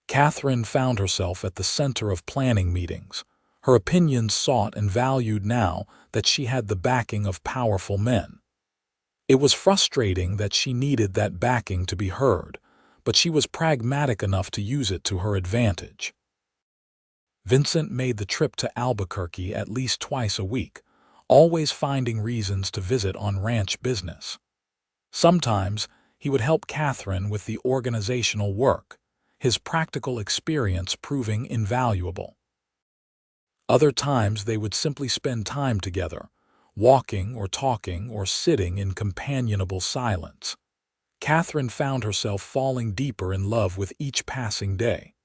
Catherine found herself at the center of planning meetings, her opinions sought and valued now that she had the backing of powerful men. It was frustrating that she needed that backing to be heard, but she was pragmatic enough to use it to her advantage. Vincent made the trip to Albuquerque at least twice a week, always finding reasons to visit on ranch business. Sometimes he would help Catherine with the organizational work, his practical experience proving invaluable. Other times they would simply spend time together, walking or talking or sitting in companionable silence. Catherine found herself falling deeper in love with each passing day.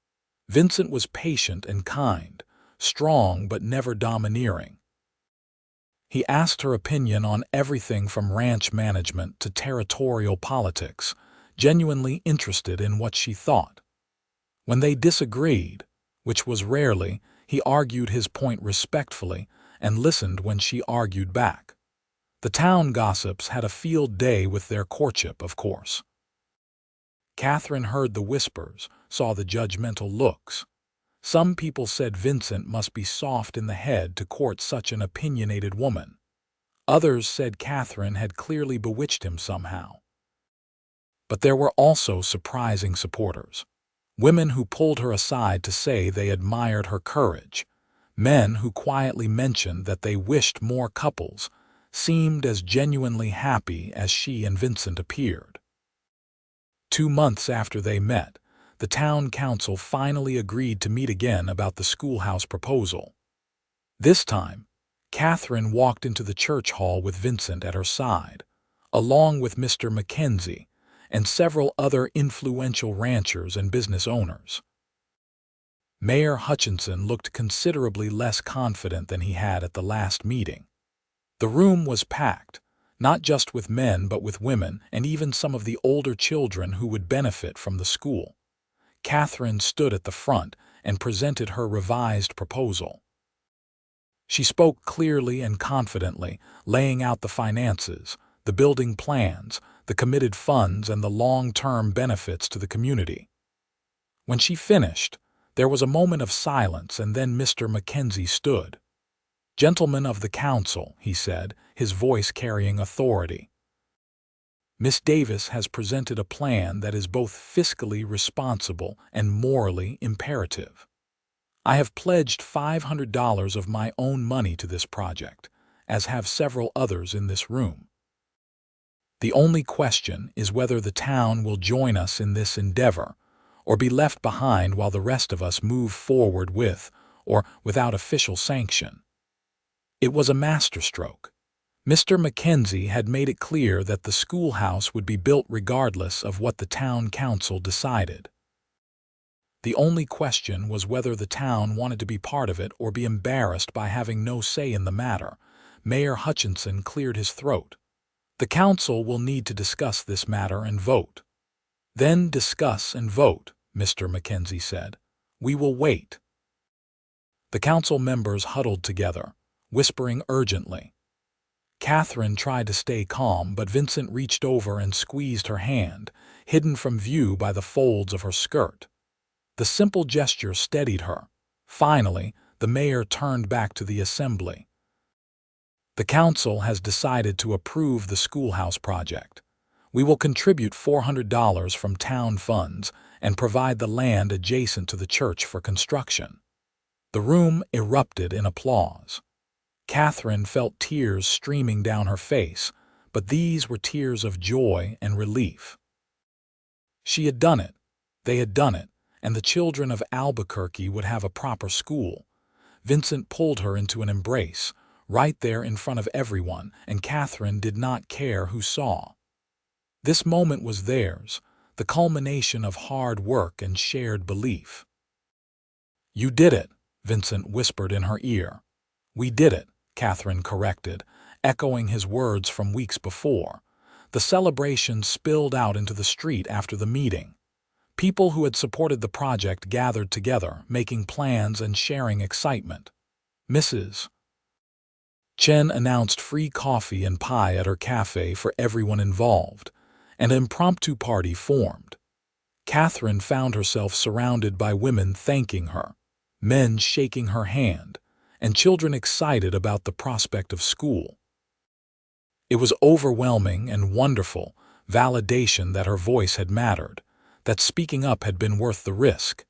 Vincent was patient and kind, strong but never domineering. He asked her opinion on everything from ranch management to territorial politics, genuinely interested in what she thought. When they disagreed, which was rarely, he argued his point respectfully and listened when she argued back. The town gossips had a field day with their courtship, of course. Katherine heard the whispers, saw the judgmental looks. Some people said Vincent must be soft in the head to court such an opinionated woman. Others said Katherine had clearly bewitched him somehow. But there were also surprising supporters. Women who pulled her aside to say they admired her courage. Men who quietly mentioned that they wished more couples seemed as genuinely happy as she and Vincent appeared. 2 months after they met, the town council finally agreed to meet again about the schoolhouse proposal. This time, Katherine walked into the church hall with Vincent at her side, along with Mr. Mackenzie and several other influential ranchers and business owners. Mayor Hutchinson looked considerably less confident than he had at the last meeting. The room was packed, not just with men but with women and even some of the older children who would benefit from the school. Katherine stood at the front and presented her revised proposal. She spoke clearly and confidently, laying out the finances, the building plans, the committed funds, and the long-term benefits to the community. When she finished, there was a moment of silence, and then Mr. Mackenzie stood. "Gentlemen of the council," he said, his voice carrying authority. "Miss Davis has presented a plan that is both fiscally responsible and morally imperative. I have pledged $500 of my own money to this project, as have several others in this room. The only question is whether the town will join us in this endeavor or be left behind while the rest of us move forward with or without official sanction." It was a masterstroke. Mr. Mackenzie had made it clear that the schoolhouse would be built regardless of what the town council decided. The only question was whether the town wanted to be part of it or be embarrassed by having no say in the matter. Mayor Hutchinson cleared his throat. "The council will need to discuss this matter and vote." "Then discuss and vote," Mr. Mackenzie said. "We will wait." The council members huddled together, whispering urgently. Katherine tried to stay calm, but Vincent reached over and squeezed her hand, hidden from view by the folds of her skirt. The simple gesture steadied her. Finally, the mayor turned back to the assembly. "The council has decided to approve the schoolhouse project. We will contribute $400 from town funds and provide the land adjacent to the church for construction." The room erupted in applause. Katherine felt tears streaming down her face, but these were tears of joy and relief. She had done it. They had done it, and the children of Albuquerque would have a proper school. Vincent pulled her into an embrace, right there in front of everyone, and Katherine did not care who saw. This moment was theirs, the culmination of hard work and shared belief. "You did it," Vincent whispered in her ear. "We did it," Katherine corrected, echoing his words from weeks before. The celebration spilled out into the street after the meeting. People who had supported the project gathered together, making plans and sharing excitement. Mrs. Chen announced free coffee and pie at her cafe for everyone involved. An impromptu party formed. Katherine found herself surrounded by women thanking her, men shaking her hand, and children excited about the prospect of school. It was overwhelming and wonderful validation that her voice had mattered, that speaking up had been worth the risk.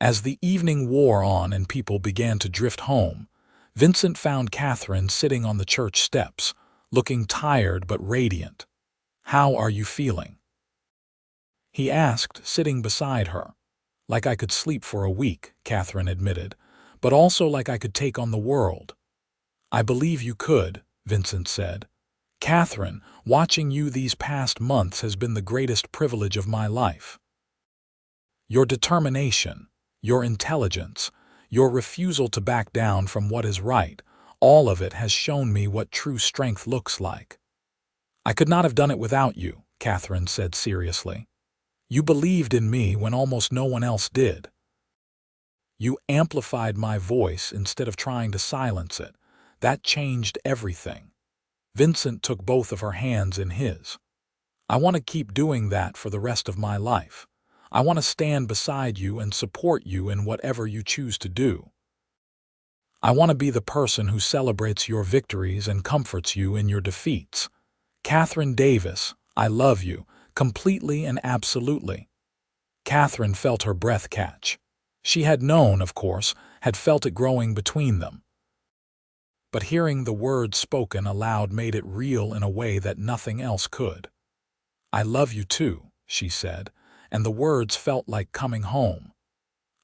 As the evening wore on and people began to drift home, Vincent found Katherine sitting on the church steps, looking tired but radiant. "How are you feeling?" he asked, sitting beside her. "Like I could sleep for a week," Katherine admitted, "but also like I could take on the world." "I believe you could," Vincent said. "Katherine, watching you these past months has been the greatest privilege of my life. Your determination, your intelligence, your refusal to back down from what is right, all of it has shown me what true strength looks like." "I could not have done it without you," Katherine said seriously. "You believed in me when almost no one else did. You amplified my voice instead of trying to silence it. That changed everything." Vincent took both of her hands in his. "I want to keep doing that for the rest of my life. I want to stand beside you and support you in whatever you choose to do. I want to be the person who celebrates your victories and comforts you in your defeats. Katherine Davis, I love you, completely and absolutely." Katherine felt her breath catch. She had known, of course, had felt it growing between them. But hearing the words spoken aloud made it real in a way that nothing else could. "I love you too," she said, and the words felt like coming home.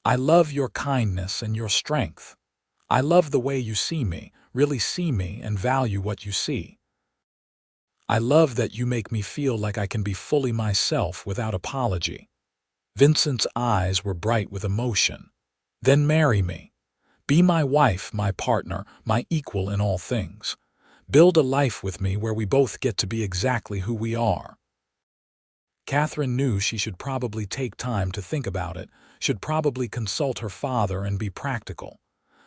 "I love your kindness and your strength. I love the way you see me, really see me, and value what you see. I love that you make me feel like I can be fully myself without apology." Vincent's eyes were bright with emotion. "Then marry me. Be my wife, my partner, my equal in all things. Build a life with me where we both get to be exactly who we are." Katherine knew she should probably take time to think about it, should probably consult her father and be practical.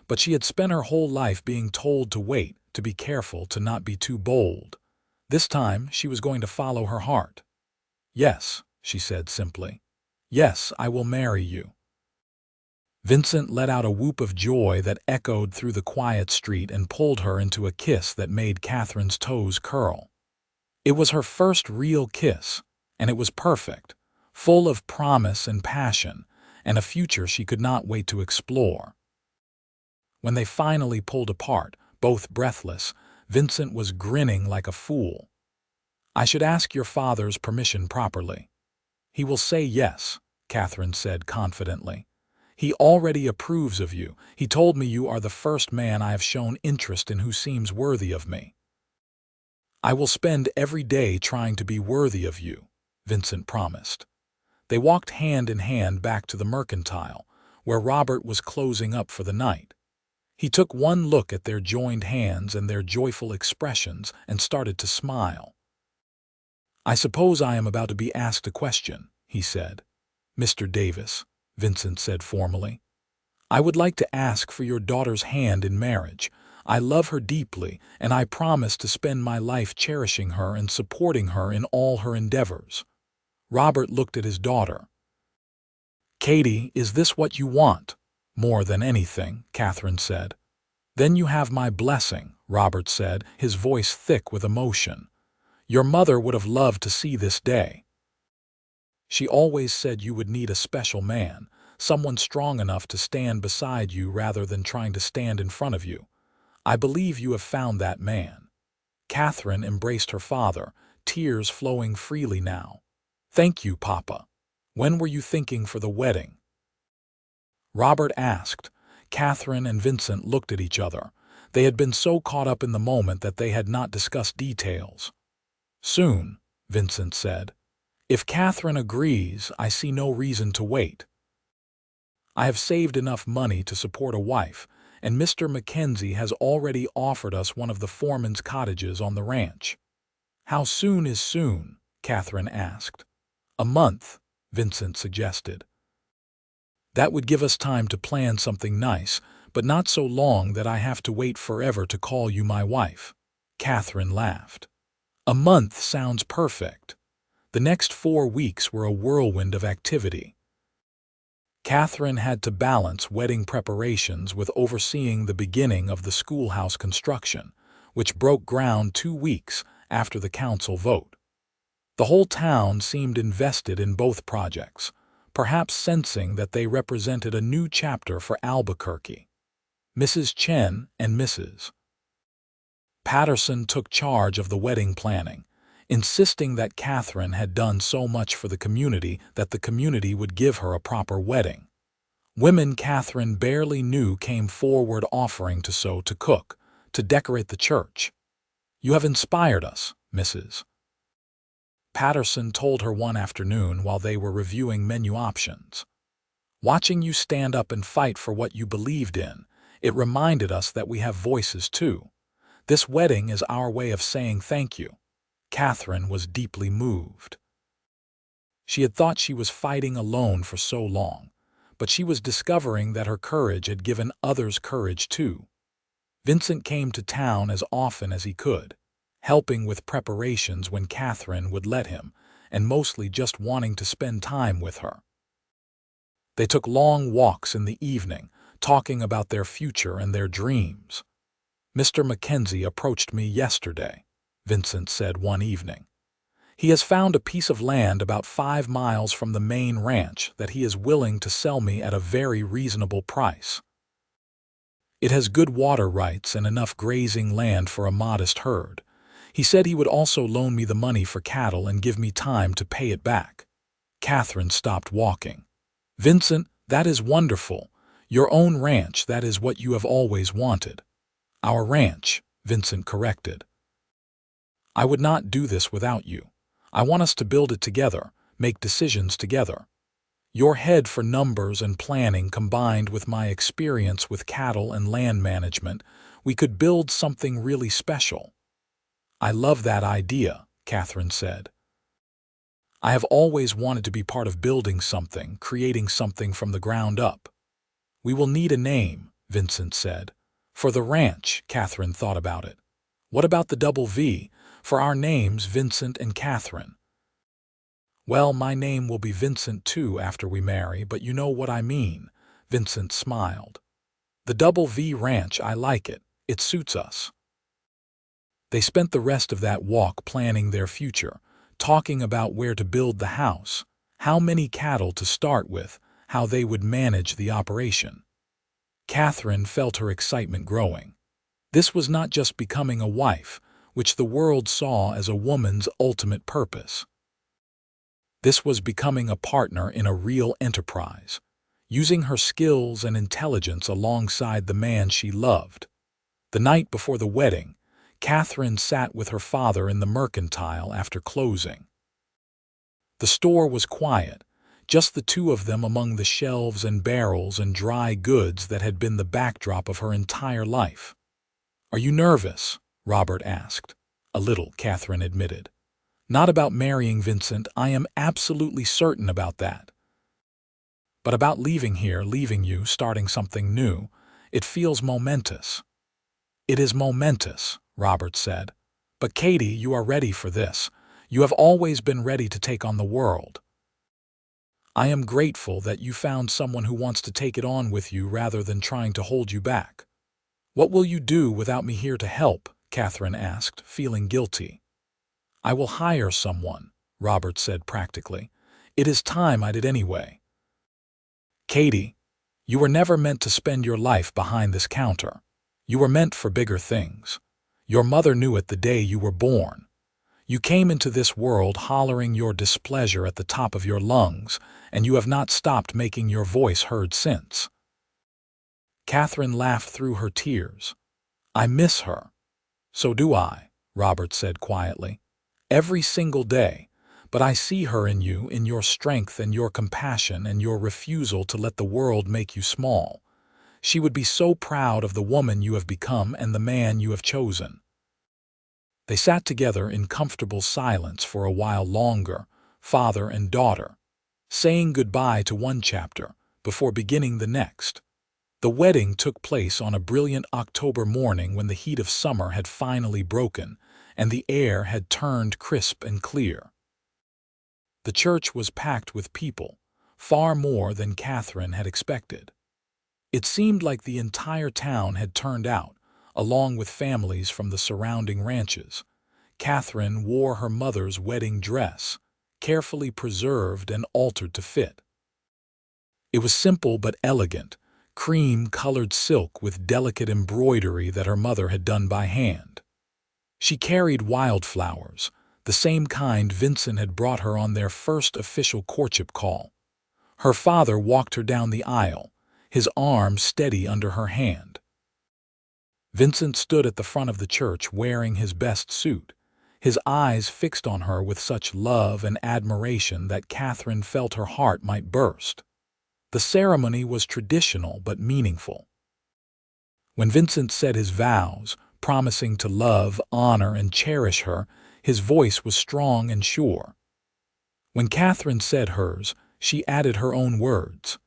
But she had spent her whole life being told to wait, to be careful, to not be too bold. This time she was going to follow her heart. "Yes," she said simply. "Yes, I will marry you." Vincent let out a whoop of joy that echoed through the quiet street and pulled her into a kiss that made Katherine's toes curl. It was her first real kiss, and it was perfect, full of promise and passion, and a future she could not wait to explore. When they finally pulled apart, both breathless, Vincent was grinning like a fool. "I should ask your father's permission properly." "He will say yes," Katherine said confidently. "He already approves of you. He told me you are the first man I have shown interest in who seems worthy of me." "I will spend every day trying to be worthy of you," Vincent promised. They walked hand in hand back to the mercantile, where Robert was closing up for the night. He took one look at their joined hands and their joyful expressions and started to smile. "I suppose I am about to be asked a question," he said. "Mr. Davis," Vincent said formally, "I would like to ask for your daughter's hand in marriage. I love her deeply, and I promise to spend my life cherishing her and supporting her in all her endeavors." Robert looked at his daughter. "Katie, is this what you want?" "More than anything," Katherine said. "Then you have my blessing," Robert said, his voice thick with emotion. "Your mother would have loved to see this day. She always said you would need a special man, someone strong enough to stand beside you rather than trying to stand in front of you. I believe you have found that man." Katherine embraced her father, tears flowing freely now. "Thank you, Papa. When were you thinking for the wedding?" Robert asked. Katherine and Vincent looked at each other. They had been so caught up in the moment that they had not discussed details. "Soon," Vincent said. "If Katherine agrees, I see no reason to wait. I have saved enough money to support a wife, and Mr. Mackenzie has already offered us one of the foreman's cottages on the ranch." "How soon is soon?" Katherine asked. "A month," Vincent suggested. "That would give us time to plan something nice, but not so long that I have to wait forever to call you my wife." Katherine laughed. "A month sounds perfect." The next 4 weeks were a whirlwind of activity. Katherine had to balance wedding preparations with overseeing the beginning of the schoolhouse construction, which broke ground 2 weeks after the council vote. The whole town seemed invested in both projects, perhaps sensing that they represented a new chapter for Albuquerque. Mrs. Chen and Mrs. Patterson took charge of the wedding planning, insisting that Katherine had done so much for the community that the community would give her a proper wedding. Women Katherine barely knew came forward offering to sew, to cook, to decorate the church. "You have inspired us," Mrs. Patterson told her one afternoon while they were reviewing menu options. "Watching you stand up and fight for what you believed in, it reminded us that we have voices too. This wedding is our way of saying thank you." Katherine was deeply moved. She had thought she was fighting alone for so long, but she was discovering that her courage had given others courage too. Vincent came to town as often as he could, helping with preparations when Katherine would let him, and mostly just wanting to spend time with her. They took long walks in the evening, talking about their future and their dreams. "Mr. Mackenzie approached me yesterday," Vincent said one evening. "He has found a piece of land about 5 miles from the main ranch that he is willing to sell me at a very reasonable price. It has good water rights and enough grazing land for a modest herd. He said he would also loan me the money for cattle and give me time to pay it back." Katherine stopped walking. "Vincent, that is wonderful. Your own ranch, that is what you have always wanted." "Our ranch," Vincent corrected. "I would not do this without you. I want us to build it together, make decisions together. Your head for numbers and planning combined with my experience with cattle and land management, we could build something really special." "I love that idea," Katherine said. "I have always wanted to be part of building something, creating something from the ground up." "We will need a name," Vincent said. "For the ranch," Katherine thought about it. "What about the double V, for our names, Vincent and Katherine?" "Well, my name will be Vincent too after we marry, but you know what I mean," Vincent smiled. "The double V ranch, I like it. It suits us." They spent the rest of that walk planning their future, talking about where to build the house, how many cattle to start with, how they would manage the operation. Katherine felt her excitement growing. This was not just becoming a wife, which the world saw as a woman's ultimate purpose. This was becoming a partner in a real enterprise, using her skills and intelligence alongside the man she loved. The night before the wedding, Katherine sat with her father in the mercantile after closing. The store was quiet, just the two of them among the shelves and barrels and dry goods that had been the backdrop of her entire life. "Are you nervous?" Robert asked. "A little," Katherine admitted. "Not about marrying Vincent, I am absolutely certain about that. But about leaving here, leaving you, starting something new, it feels momentous." "It is momentous," Robert said. "But Katie, you are ready for this. You have always been ready to take on the world. I am grateful that you found someone who wants to take it on with you rather than trying to hold you back." "What will you do without me here to help?" Katherine asked, feeling guilty. "I will hire someone," Robert said practically. "It is time I did anyway. Katie, you were never meant to spend your life behind this counter. You were meant for bigger things. Your mother knew it the day you were born. You came into this world hollering your displeasure at the top of your lungs, and you have not stopped making your voice heard since." Katherine laughed through her tears. "I miss her." "So do I," Robert said quietly. "Every single day, but I see her in you, in your strength and your compassion and your refusal to let the world make you small. She would be so proud of the woman you have become and the man you have chosen." They sat together in comfortable silence for a while longer, father and daughter, saying goodbye to one chapter before beginning the next. The wedding took place on a brilliant October morning when the heat of summer had finally broken and the air had turned crisp and clear. The church was packed with people, far more than Katherine had expected. It seemed like the entire town had turned out, along with families from the surrounding ranches. Katherine wore her mother's wedding dress, carefully preserved and altered to fit. It was simple but elegant, cream-colored silk with delicate embroidery that her mother had done by hand. She carried wildflowers, the same kind Vincent had brought her on their first official courtship call. Her father walked her down the aisle, his arm steady under her hand. Vincent stood at the front of the church wearing his best suit, his eyes fixed on her with such love and admiration that Katherine felt her heart might burst. The ceremony was traditional but meaningful. When Vincent said his vows, promising to love, honor, and cherish her, his voice was strong and sure. When Katherine said hers, she added her own words.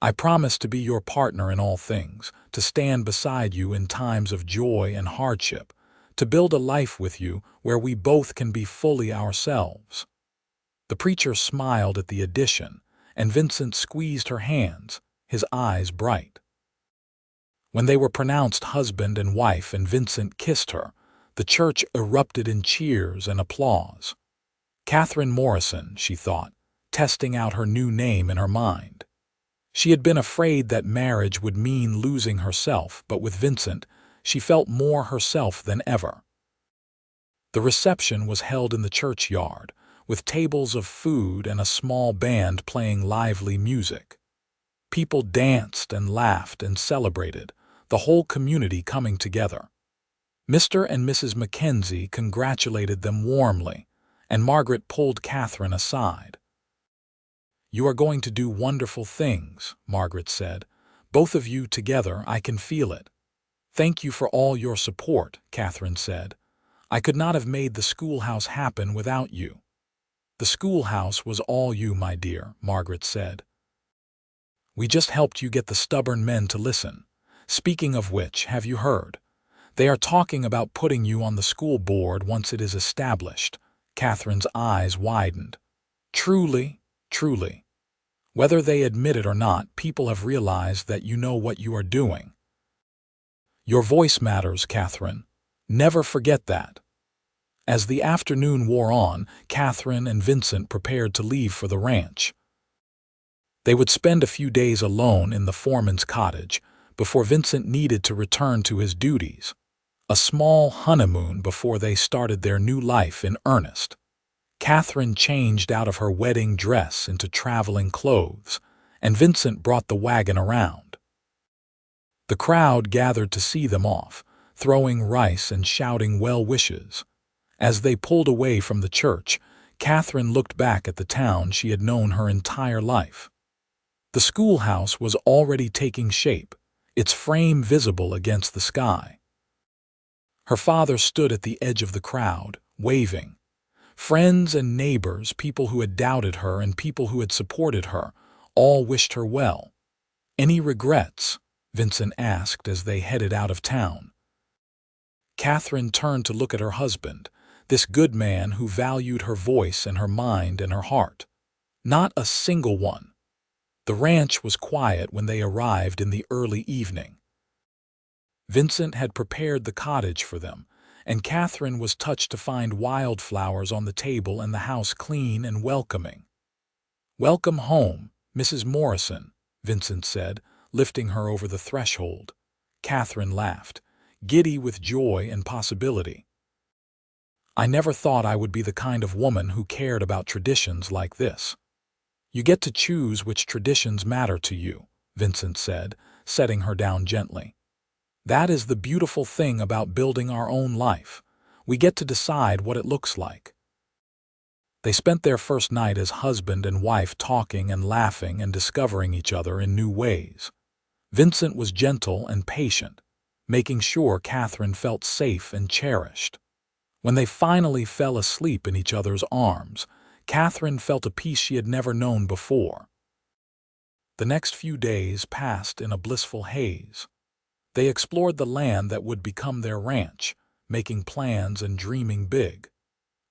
"I promise to be your partner in all things, to stand beside you in times of joy and hardship, to build a life with you where we both can be fully ourselves." The preacher smiled at the addition, and Vincent squeezed her hands, his eyes bright. When they were pronounced husband and wife and Vincent kissed her, the church erupted in cheers and applause. Katherine Morrison, she thought, testing out her new name in her mind. She had been afraid that marriage would mean losing herself, but with Vincent, she felt more herself than ever. The reception was held in the churchyard, with tables of food and a small band playing lively music. People danced and laughed and celebrated, the whole community coming together. Mr. and Mrs. Mackenzie congratulated them warmly, and Margaret pulled Katherine aside. "You are going to do wonderful things," Margaret said. "Both of you together, I can feel it." "Thank you for all your support," Katherine said. "I could not have made the schoolhouse happen without you." "The schoolhouse was all you, my dear," Margaret said. "We just helped you get the stubborn men to listen. Speaking of which, have you heard? They are talking about putting you on the school board once it is established." Katherine's eyes widened. "Truly, truly. Whether they admit it or not, people have realized that you know what you are doing. Your voice matters, Katherine. Never forget that." As the afternoon wore on, Katherine and Vincent prepared to leave for the ranch. They would spend a few days alone in the foreman's cottage before Vincent needed to return to his duties. A small honeymoon before they started their new life in earnest. Katherine changed out of her wedding dress into traveling clothes, and Vincent brought the wagon around. The crowd gathered to see them off, throwing rice and shouting well wishes. As they pulled away from the church, Katherine looked back at the town she had known her entire life. The schoolhouse was already taking shape, its frame visible against the sky. Her father stood at the edge of the crowd, waving. Friends and neighbors, people who had doubted her and people who had supported her, all wished her well. "Any regrets?" Vincent asked as they headed out of town. Katherine turned to look at her husband, this good man who valued her voice and her mind and her heart. "Not a single one." The ranch was quiet when they arrived in the early evening. Vincent had prepared the cottage for them, and Katherine was touched to find wildflowers on the table and the house clean and welcoming. "Welcome home, Mrs. Morrison," Vincent said, lifting her over the threshold. Katherine laughed, giddy with joy and possibility. "I never thought I would be the kind of woman who cared about traditions like this." "You get to choose which traditions matter to you," Vincent said, setting her down gently. "That is the beautiful thing about building our own life. We get to decide what it looks like." They spent their first night as husband and wife talking and laughing and discovering each other in new ways. Vincent was gentle and patient, making sure Katherine felt safe and cherished. When they finally fell asleep in each other's arms, Katherine felt a peace she had never known before. The next few days passed in a blissful haze. They explored the land that would become their ranch, making plans and dreaming big.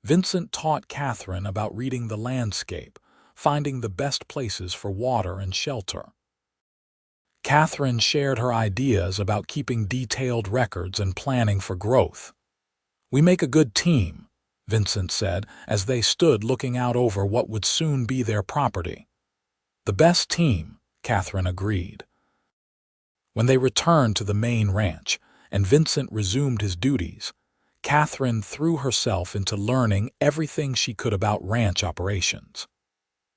Vincent taught Katherine about reading the landscape, finding the best places for water and shelter. Katherine shared her ideas about keeping detailed records and planning for growth. "We make a good team," Vincent said as they stood looking out over what would soon be their property. "The best team," Katherine agreed. When they returned to the main ranch and Vincent resumed his duties, Katherine threw herself into learning everything she could about ranch operations.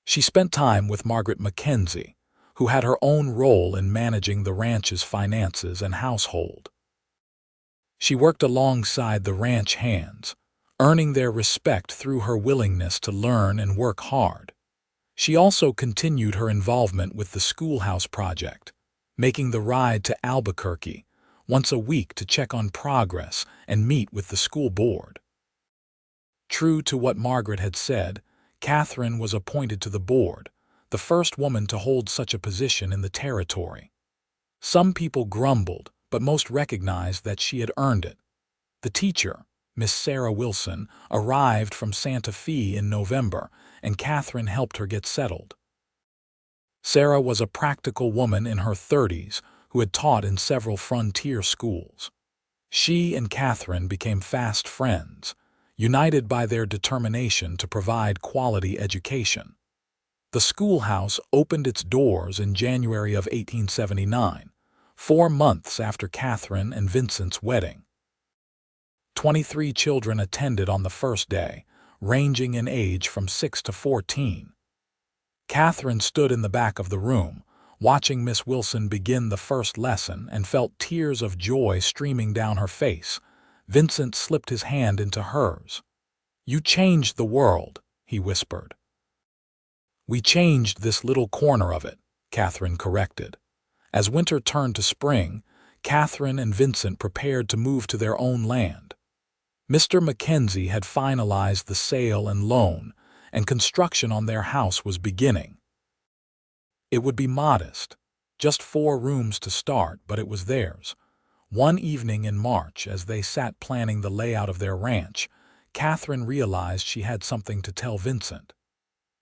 She spent time with Margaret Mackenzie, who had her own role in managing the ranch's finances and household. She worked alongside the ranch hands, earning their respect through her willingness to learn and work hard. She also continued her involvement with the schoolhouse project, making the ride to Albuquerque once a week to check on progress and meet with the school board. True to what Margaret had said, Katherine was appointed to the board, the first woman to hold such a position in the territory. Some people grumbled, but most recognized that she had earned it. The teacher, Miss Sarah Wilson, arrived from Santa Fe in November, and Katherine helped her get settled. Sarah was a practical woman in her 30s who had taught in several frontier schools. She and Katherine became fast friends, united by their determination to provide quality education. The schoolhouse opened its doors in January of 1879, 4 months after Katherine and Vincent's wedding. 23 children attended on the first day, ranging in age from 6 to 14. Katherine stood in the back of the room, watching Miss Wilson begin the first lesson, and felt tears of joy streaming down her face. Vincent slipped his hand into hers. "You changed the world," he whispered. "We changed this little corner of it," Katherine corrected. As winter turned to spring, Katherine and Vincent prepared to move to their own land. Mr. Mackenzie had finalized the sale and loan, and construction on their house was beginning. It would be modest, just 4 rooms to start, but it was theirs. One evening in March, as they sat planning the layout of their ranch, Katherine realized she had something to tell Vincent.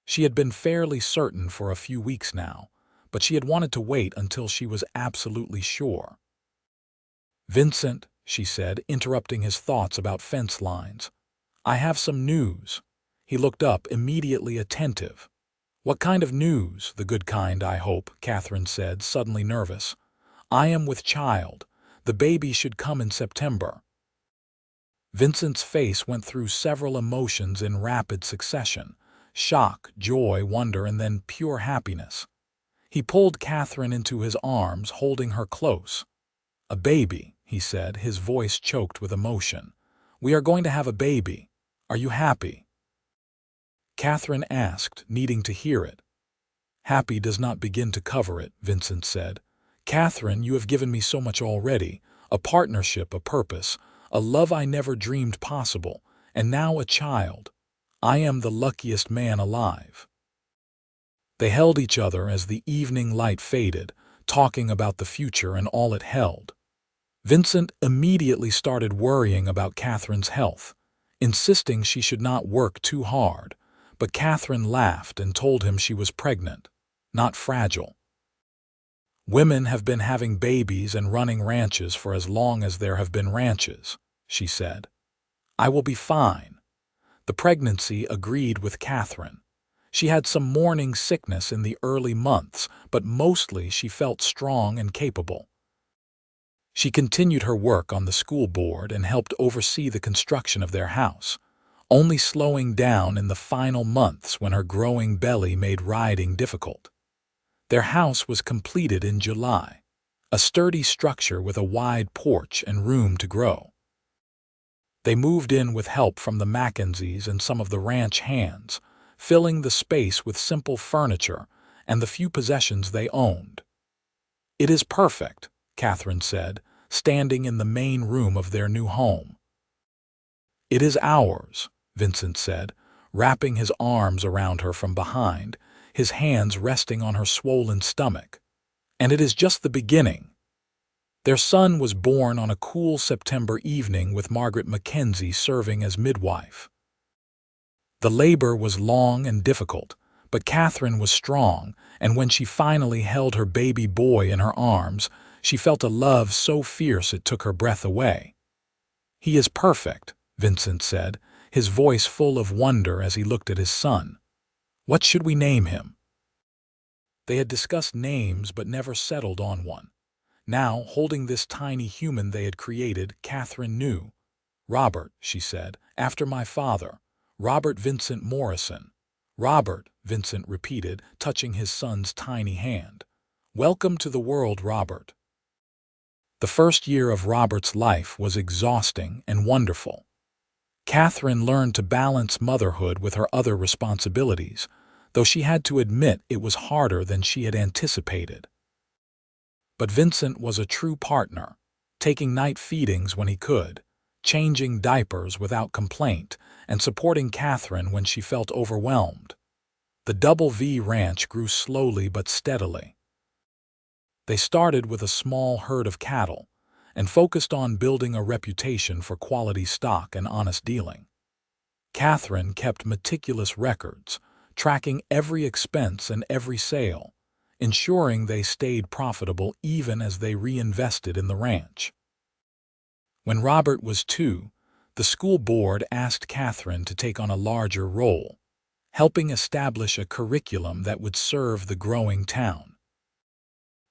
She had been fairly certain for a few weeks now, but she had wanted to wait until she was absolutely sure. "Vincent," she said, interrupting his thoughts about fence lines, "I have some news." He looked up, immediately attentive. "What kind of news?" "The good kind, I hope," Katherine said, suddenly nervous. "I am with child. The baby should come in September." Vincent's face went through several emotions in rapid succession: shock, joy, wonder, and then pure happiness. He pulled Katherine into his arms, holding her close. "A baby," he said, his voice choked with emotion. "We are going to have a baby. Are you happy?" Katherine asked, needing to hear it. "Happy does not begin to cover it," Vincent said. "Katherine, you have given me so much already: a partnership, a purpose, a love I never dreamed possible, and now a child. I am the luckiest man alive." They held each other as the evening light faded, talking about the future and all it held. Vincent immediately started worrying about Katherine's health, insisting she should not work too hard, but Katherine laughed and told him she was pregnant, not fragile. "Women have been having babies and running ranches for as long as there have been ranches," she said. "I will be fine." The pregnancy agreed with Katherine. She had some morning sickness in the early months, but mostly she felt strong and capable. She continued her work on the school board and helped oversee the construction of their house, only slowing down in the final months when her growing belly made riding difficult. Their house was completed in July, a sturdy structure with a wide porch and room to grow. They moved in with help from the Mackenzies and some of the ranch hands, filling the space with simple furniture and the few possessions they owned. "It is perfect," Katherine said, standing in the main room of their new home. "It is ours," Vincent said, wrapping his arms around her from behind, his hands resting on her swollen stomach. "And it is just the beginning." Their son was born on a cool September evening with Margaret Mackenzie serving as midwife. The labor was long and difficult, but Katherine was strong, and when she finally held her baby boy in her arms, she felt a love so fierce it took her breath away. "He is perfect," Vincent said, his voice full of wonder as he looked at his son. "What should we name him?" They had discussed names but never settled on one. Now, holding this tiny human they had created, Katherine knew. "Robert," she said, "after my father. Robert Vincent Morrison." "Robert," Vincent repeated, touching his son's tiny hand. "Welcome to the world, Robert." The first year of Robert's life was exhausting and wonderful. Katherine learned to balance motherhood with her other responsibilities, though she had to admit it was harder than she had anticipated. But Vincent was a true partner, taking night feedings when he could, changing diapers without complaint, and supporting Katherine when she felt overwhelmed. The Double V Ranch grew slowly but steadily. They started with a small herd of cattle, and focused on building a reputation for quality stock and honest dealing. Katherine kept meticulous records, tracking every expense and every sale, ensuring they stayed profitable even as they reinvested in the ranch. When Robert was 2, the school board asked Katherine to take on a larger role, helping establish a curriculum that would serve the growing town.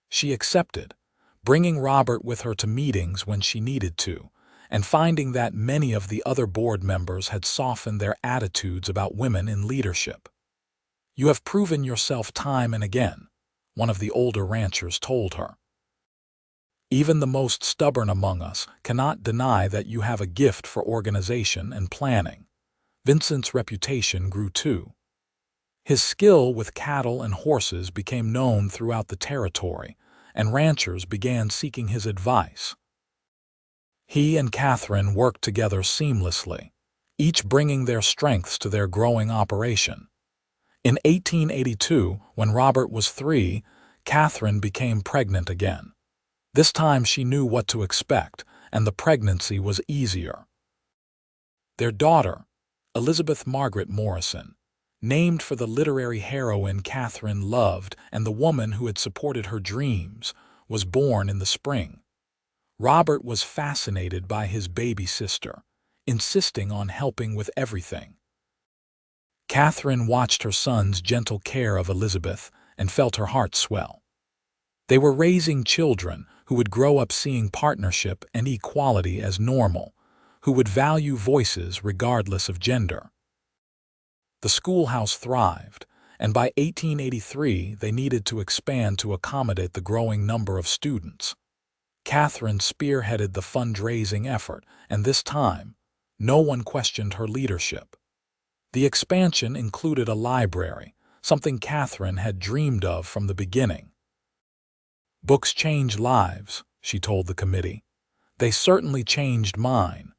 She accepted, bringing Robert with her to meetings when she needed to, and finding that many of the other board members had softened their attitudes about women in leadership. "You have proven yourself time and again," one of the older ranchers told her. "Even the most stubborn among us cannot deny that you have a gift for organization and planning." Vincent's reputation grew too. His skill with cattle and horses became known throughout the territory, and ranchers began seeking his advice. He and Katherine worked together seamlessly, each bringing their strengths to their growing operation. In 1882, when Robert was 3, Katherine became pregnant again. This time she knew what to expect, and the pregnancy was easier. Their daughter, Elizabeth Margaret Morrison, named for the literary heroine Katherine loved and the woman who had supported her dreams, was born in the spring. Robert was fascinated by his baby sister, insisting on helping with everything. Katherine watched her son's gentle care of Elizabeth and felt her heart swell. They were raising children who would grow up seeing partnership and equality as normal, who would value voices regardless of gender. The schoolhouse thrived, and by 1883 they needed to expand to accommodate the growing number of students. Katherine spearheaded the fundraising effort, and this time, no one questioned her leadership. The expansion included a library, something Katherine had dreamed of from the beginning. "Books change lives," she told the committee. "They certainly changed mine."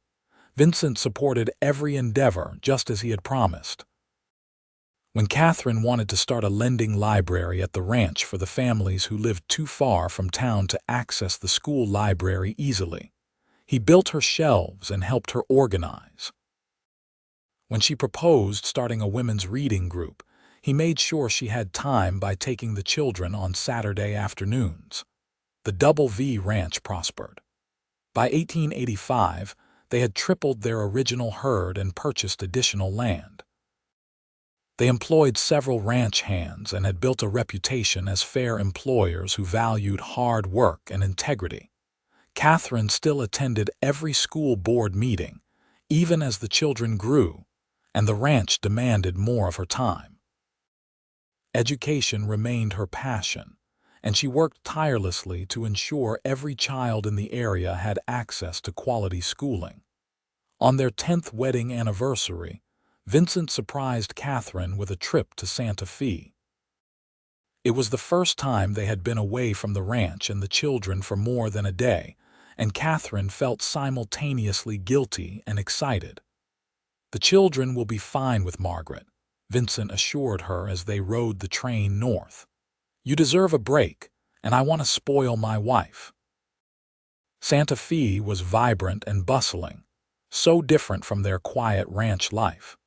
Vincent supported every endeavor just as he had promised. When Katherine wanted to start a lending library at the ranch for the families who lived too far from town to access the school library easily, he built her shelves and helped her organize. When she proposed starting a women's reading group, he made sure she had time by taking the children on Saturday afternoons. The Double V Ranch prospered. By 1885, they had tripled their original herd and purchased additional land. They employed several ranch hands and had built a reputation as fair employers who valued hard work and integrity. Katherine still attended every school board meeting, even as the children grew, and the ranch demanded more of her time. Education remained her passion, and she worked tirelessly to ensure every child in the area had access to quality schooling. On their 10th wedding anniversary, Vincent surprised Katherine with a trip to Santa Fe. It was the first time they had been away from the ranch and the children for more than a day, and Katherine felt simultaneously guilty and excited. "The children will be fine with Margaret," Vincent assured her as they rode the train north. "You deserve a break, and I want to spoil my wife." Santa Fe was vibrant and bustling, so different from their quiet ranch life.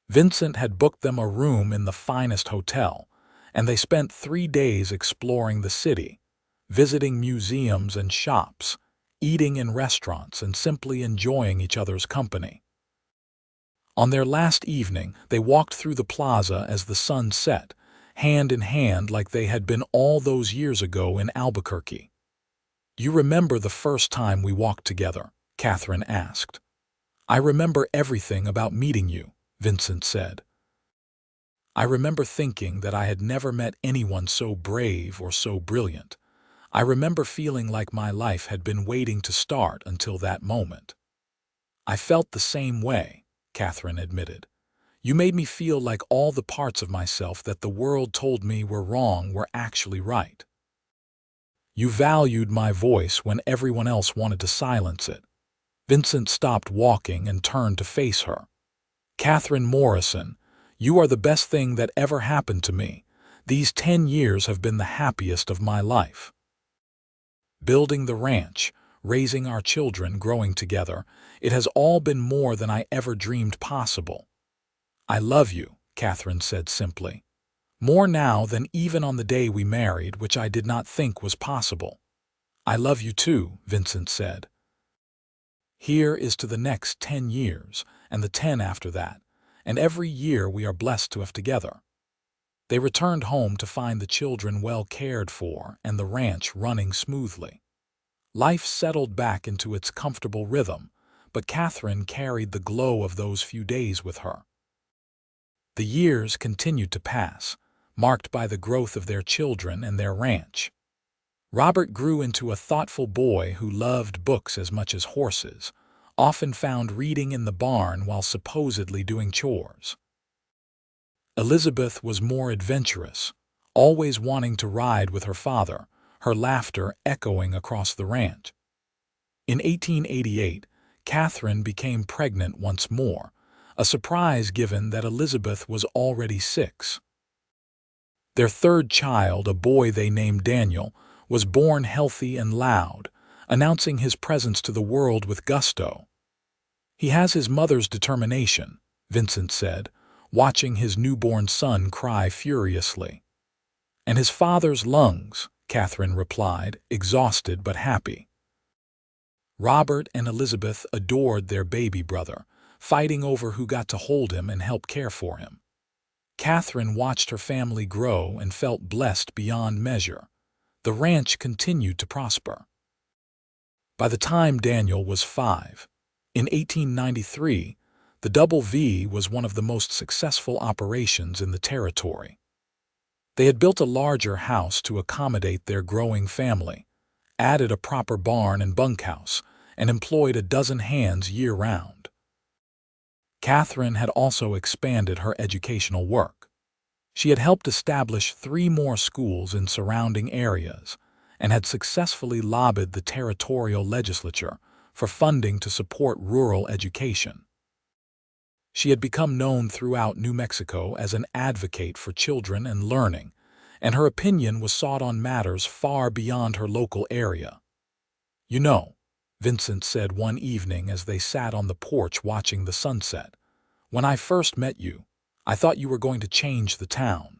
Vincent had booked them a room in the finest hotel, and they spent 3 days exploring the city, visiting museums and shops, eating in restaurants, and simply enjoying each other's company. On their last evening, they walked through the plaza as the sun set, hand in hand like they had been all those years ago in Albuquerque. "You remember the first time we walked together?" Katherine asked. "I remember everything about meeting you," Vincent said. "I remember thinking that I had never met anyone so brave or so brilliant. I remember feeling like my life had been waiting to start until that moment." "I felt the same way," Katherine admitted. "You made me feel like all the parts of myself that the world told me were wrong were actually right. You valued my voice when everyone else wanted to silence it." Vincent stopped walking and turned to face her. "Katherine Morrison, you are the best thing that ever happened to me. These 10 years have been the happiest of my life." Building the ranch, raising our children, growing together. It has all been more than I ever dreamed possible. I love you, Katherine said simply. More now than even on the day we married, which I did not think was possible. I love you too, Vincent said. Here is to the next 10 years, and the 10 after that, and every year we are blessed to have together. They returned home to find the children well cared for and the ranch running smoothly. Life settled back into its comfortable rhythm, but Katherine carried the glow of those few days with her. The years continued to pass, marked by the growth of their children and their ranch. Robert grew into a thoughtful boy who loved books as much as horses, often found reading in the barn while supposedly doing chores. Elizabeth was more adventurous, always wanting to ride with her father, her laughter echoing across the ranch. In 1888, Katherine became pregnant once more, a surprise given that Elizabeth was already 6. Their third child, a boy they named Daniel, was born healthy and loud, announcing his presence to the world with gusto. He has his mother's determination, Vincent said, watching his newborn son cry furiously. And his father's lungs, Katherine replied, exhausted but happy. Robert and Elizabeth adored their baby brother, fighting over who got to hold him and help care for him. Katherine watched her family grow and felt blessed beyond measure. The ranch continued to prosper. By the time Daniel was 5, in 1893, the Double V was one of the most successful operations in the territory. They had built a larger house to accommodate their growing family, added a proper barn and bunkhouse, and employed a dozen hands year-round. Katherine had also expanded her educational work. She had helped establish 3 more schools in surrounding areas and had successfully lobbied the territorial legislature for funding to support rural education. She had become known throughout New Mexico as an advocate for children and learning, and her opinion was sought on matters far beyond her local area. "You know," Vincent said one evening as they sat on the porch watching the sunset, "when I first met you, I thought you were going to change the town.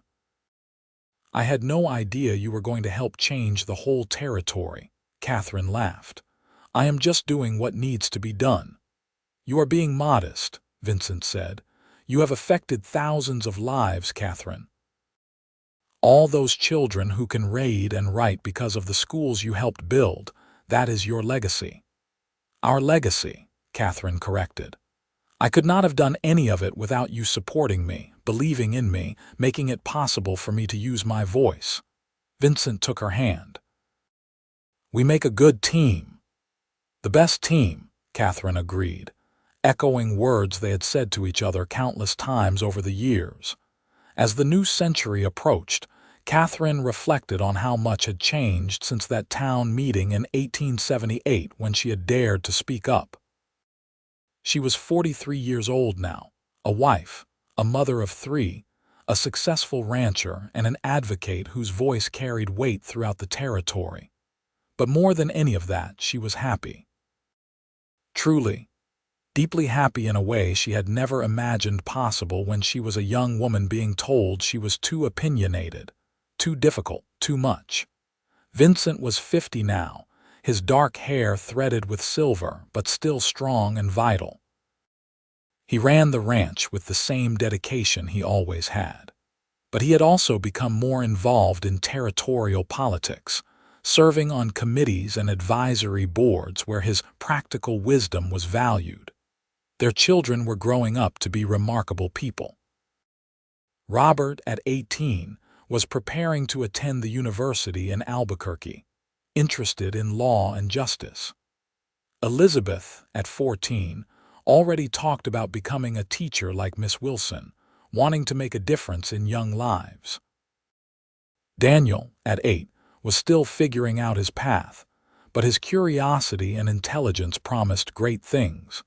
I had no idea you were going to help change the whole territory," Katherine laughed. "I am just doing what needs to be done." "You are being modest," Vincent said. "You have affected thousands of lives, Katherine. All those children who can read and write because of the schools you helped build, that is your legacy." "Our legacy," Katherine corrected. "I could not have done any of it without you supporting me, believing in me, making it possible for me to use my voice." Vincent took her hand. "We make a good team." "The best team," Katherine agreed, echoing words they had said to each other countless times over the years. As the new century approached, Katherine reflected on how much had changed since that town meeting in 1878 when she had dared to speak up. She was 43 years old now, a wife, a mother of 3, a successful rancher, and an advocate whose voice carried weight throughout the territory. But more than any of that, she was happy. Truly, deeply happy in a way she had never imagined possible when she was a young woman being told she was too opinionated, too difficult, too much. Vincent was 50 now, his dark hair threaded with silver but still strong and vital. He ran the ranch with the same dedication he always had. But he had also become more involved in territorial politics, serving on committees and advisory boards where his practical wisdom was valued. Their children were growing up to be remarkable people. Robert, at 18, was preparing to attend the university in Albuquerque, interested in law and justice. Elizabeth, at 14, already talked about becoming a teacher like Miss Wilson, wanting to make a difference in young lives. Daniel, at 8, was still figuring out his path, but his curiosity and intelligence promised great things.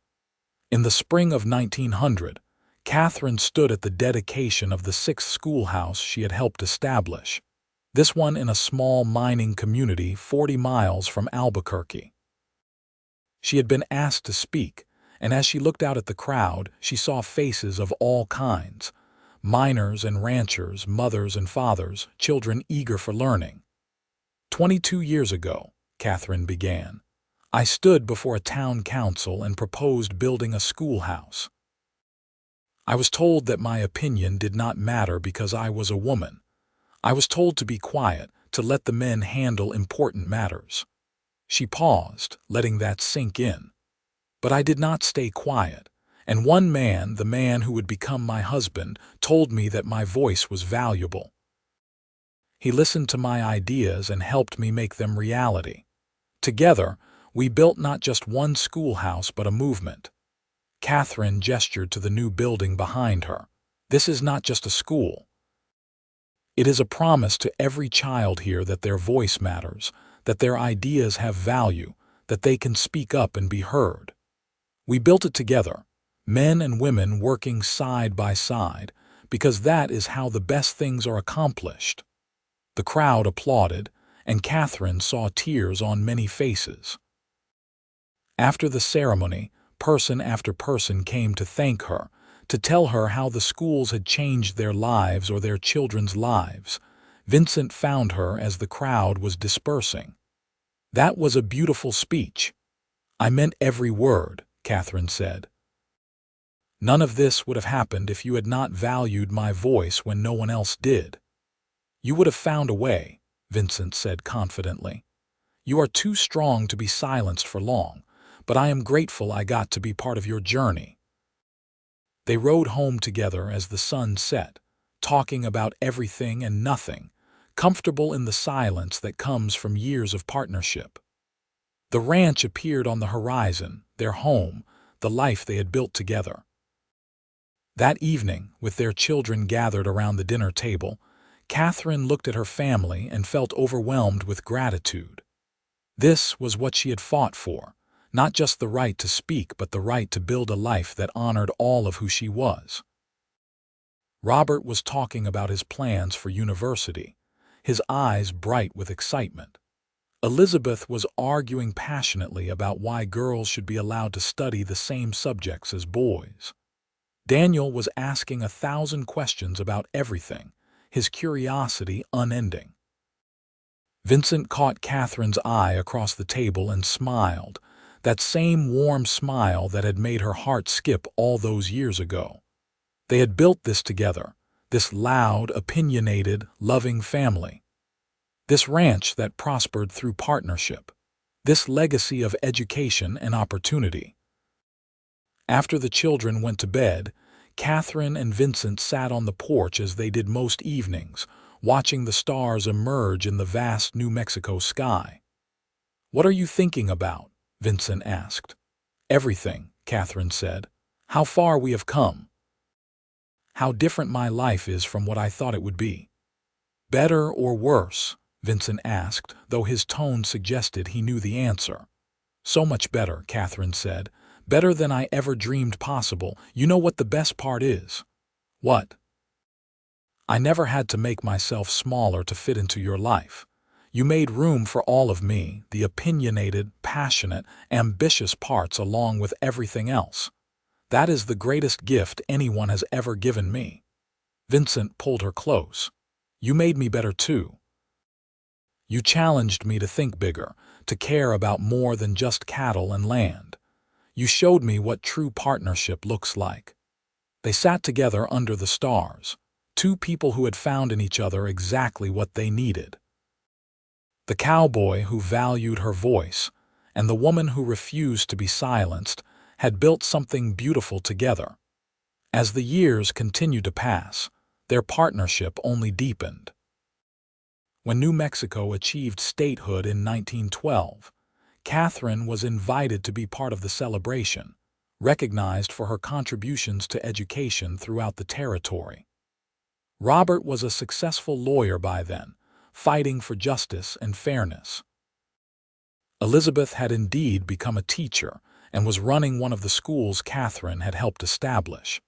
In the spring of 1900, Katherine stood at the dedication of the 6th schoolhouse she had helped establish, this one in a small mining community 40 miles from Albuquerque. She had been asked to speak, and as she looked out at the crowd, she saw faces of all kinds: miners and ranchers, mothers and fathers, children eager for learning. 22 years ago, Katherine began, I stood before a town council and proposed building a schoolhouse. I was told that my opinion did not matter because I was a woman. I was told to be quiet, to let the men handle important matters. She paused, letting that sink in. But I did not stay quiet, and one man, the man who would become my husband, told me that my voice was valuable. He listened to my ideas and helped me make them reality. Together, we built not just one schoolhouse but a movement. Katherine gestured to the new building behind her. This is not just a school. It is a promise to every child here that their voice matters, that their ideas have value, that they can speak up and be heard. We built it together, men and women working side by side, because that is how the best things are accomplished. The crowd applauded, and Katherine saw tears on many faces. After the ceremony, person after person came to thank her, to tell her how the schools had changed their lives or their children's lives. Vincent found her as the crowd was dispersing. That was a beautiful speech. I meant every word, Katherine said. None of this would have happened if you had not valued my voice when no one else did. You would have found a way, Vincent said confidently. You are too strong to be silenced for long, but I am grateful I got to be part of your journey. They rode home together as the sun set, talking about everything and nothing, comfortable in the silence that comes from years of partnership. The ranch appeared on the horizon, their home, the life they had built together. That evening, with their children gathered around the dinner table, Katherine looked at her family and felt overwhelmed with gratitude. This was what she had fought for. Not just the right to speak, but the right to build a life that honored all of who she was. Robert was talking about his plans for university, his eyes bright with excitement. Elizabeth was arguing passionately about why girls should be allowed to study the same subjects as boys. Daniel was asking 1,000 questions about everything, his curiosity unending. Vincent caught Katherine's eye across the table and smiled, that same warm smile that had made her heart skip all those years ago. They had built this together, this loud, opinionated, loving family. This ranch that prospered through partnership. This legacy of education and opportunity. After the children went to bed, Katherine and Vincent sat on the porch as they did most evenings, watching the stars emerge in the vast New Mexico sky. "What are you thinking about?" Vincent asked. "Everything," Katherine said. "How far we have come. How different my life is from what I thought it would be." "Better or worse?" Vincent asked, though his tone suggested he knew the answer. "So much better," Katherine said. "Better than I ever dreamed possible. You know what the best part is?" "What?" "I never had to make myself smaller to fit into your life. You made room for all of me, the opinionated, passionate, ambitious parts along with everything else. That is the greatest gift anyone has ever given me." Vincent pulled her close. "You made me better too. You challenged me to think bigger, to care about more than just cattle and land. You showed me what true partnership looks like." They sat together under the stars, two people who had found in each other exactly what they needed. The cowboy who valued her voice, and the woman who refused to be silenced, had built something beautiful together. As the years continued to pass, their partnership only deepened. When New Mexico achieved statehood in 1912, Katherine was invited to be part of the celebration, recognized for her contributions to education throughout the territory. Robert was a successful lawyer by then, fighting for justice and fairness. Elizabeth had indeed become a teacher and was running one of the schools Katherine had helped establish.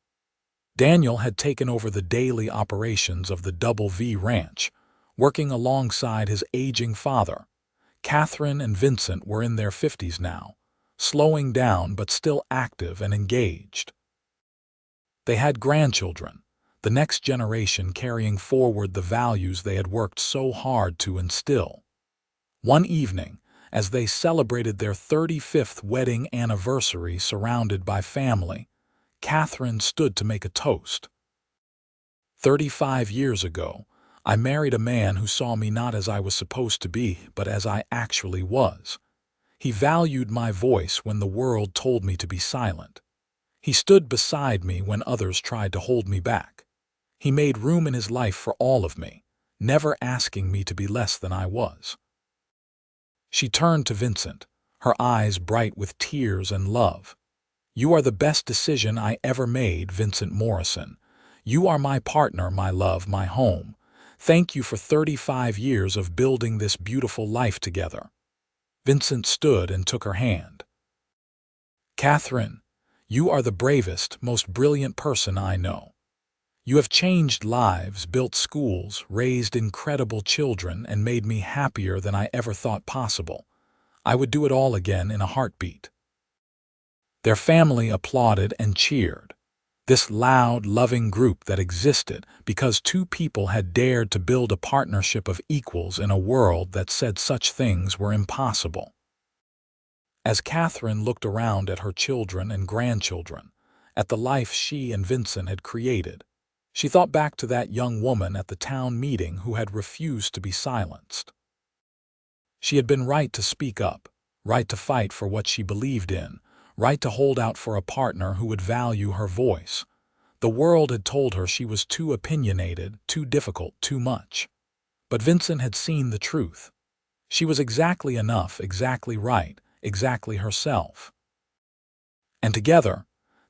Daniel had taken over the daily operations of the Double V Ranch, working alongside his aging father. Katherine and Vincent were in their 50s now, slowing down but still active and engaged. They had grandchildren, the next generation carrying forward the values they had worked so hard to instill. One evening, as they celebrated their 35th wedding anniversary surrounded by family, Katherine stood to make a toast. 35 years ago, I married a man who saw me not as I was supposed to be, but as I actually was. He valued my voice when the world told me to be silent. He stood beside me when others tried to hold me back. He made room in his life for all of me, never asking me to be less than I was. She turned to Vincent, her eyes bright with tears and love. "You are the best decision I ever made, Vincent Morrison. You are my partner, my love, my home. Thank you for 35 years of building this beautiful life together." Vincent stood and took her hand. "Katherine, you are the bravest, most brilliant person I know. You have changed lives, built schools, raised incredible children, and made me happier than I ever thought possible. I would do it all again in a heartbeat." Their family applauded and cheered. This loud, loving group that existed because two people had dared to build a partnership of equals in a world that said such things were impossible. As Katherine looked around at her children and grandchildren, at the life she and Vincent had created, she thought back to that young woman at the town meeting who had refused to be silenced. She had been right to speak up, right to fight for what she believed in, right to hold out for a partner who would value her voice. The world had told her she was too opinionated, too difficult, too much. But Vincent had seen the truth. She was exactly enough, exactly right, exactly herself. And together,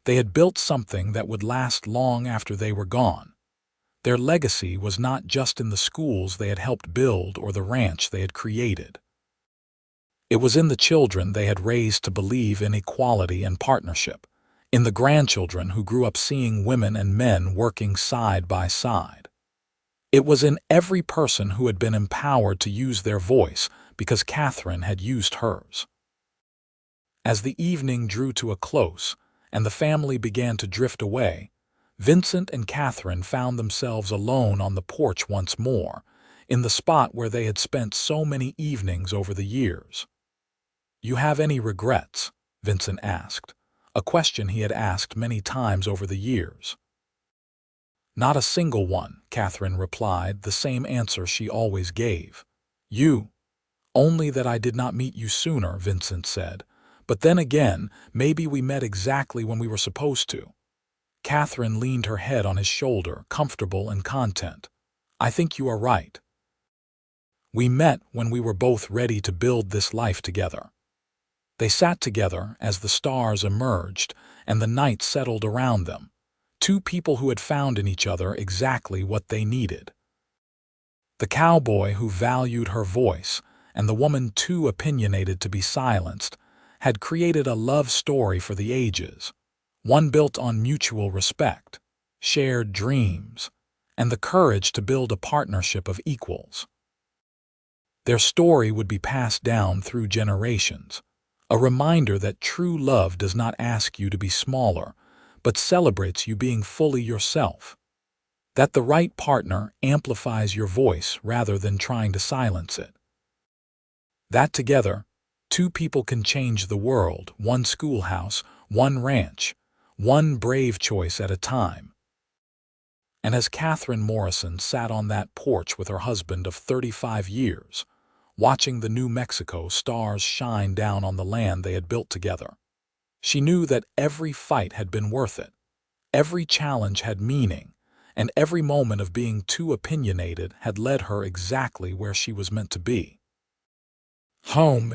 they had built something that would last long after they were gone. Their legacy was not just in the schools they had helped build or the ranch they had created. It was in the children they had raised to believe in equality and partnership, in the grandchildren who grew up seeing women and men working side by side. It was in every person who had been empowered to use their voice because Katherine had used hers. As the evening drew to a close and the family began to drift away, Vincent and Katherine found themselves alone on the porch once more, in the spot where they had spent so many evenings over the years. "You have any regrets?" Vincent asked, a question he had asked many times over the years. "Not a single one," Katherine replied, the same answer she always gave. "You? Only that I did not meet you sooner," Vincent said. "But then again, maybe we met exactly when we were supposed to." Katherine leaned her head on his shoulder, comfortable and content. "I think you are right. We met when we were both ready to build this life together." They sat together as the stars emerged and the night settled around them, two people who had found in each other exactly what they needed. The cowboy who valued her voice and the woman too opinionated to be silenced had created a love story for the ages, one built on mutual respect, shared dreams, and the courage to build a partnership of equals. Their story would be passed down through generations, a reminder that true love does not ask you to be smaller, but celebrates you being fully yourself. That the right partner amplifies your voice rather than trying to silence it. That together, two people can change the world, one schoolhouse, one ranch, one brave choice at a time. And as Katherine Morrison sat on that porch with her husband of 35 years, watching the New Mexico stars shine down on the land they had built together, she knew that every fight had been worth it, every challenge had meaning, and every moment of being too opinionated had led her exactly where she was meant to be. Home.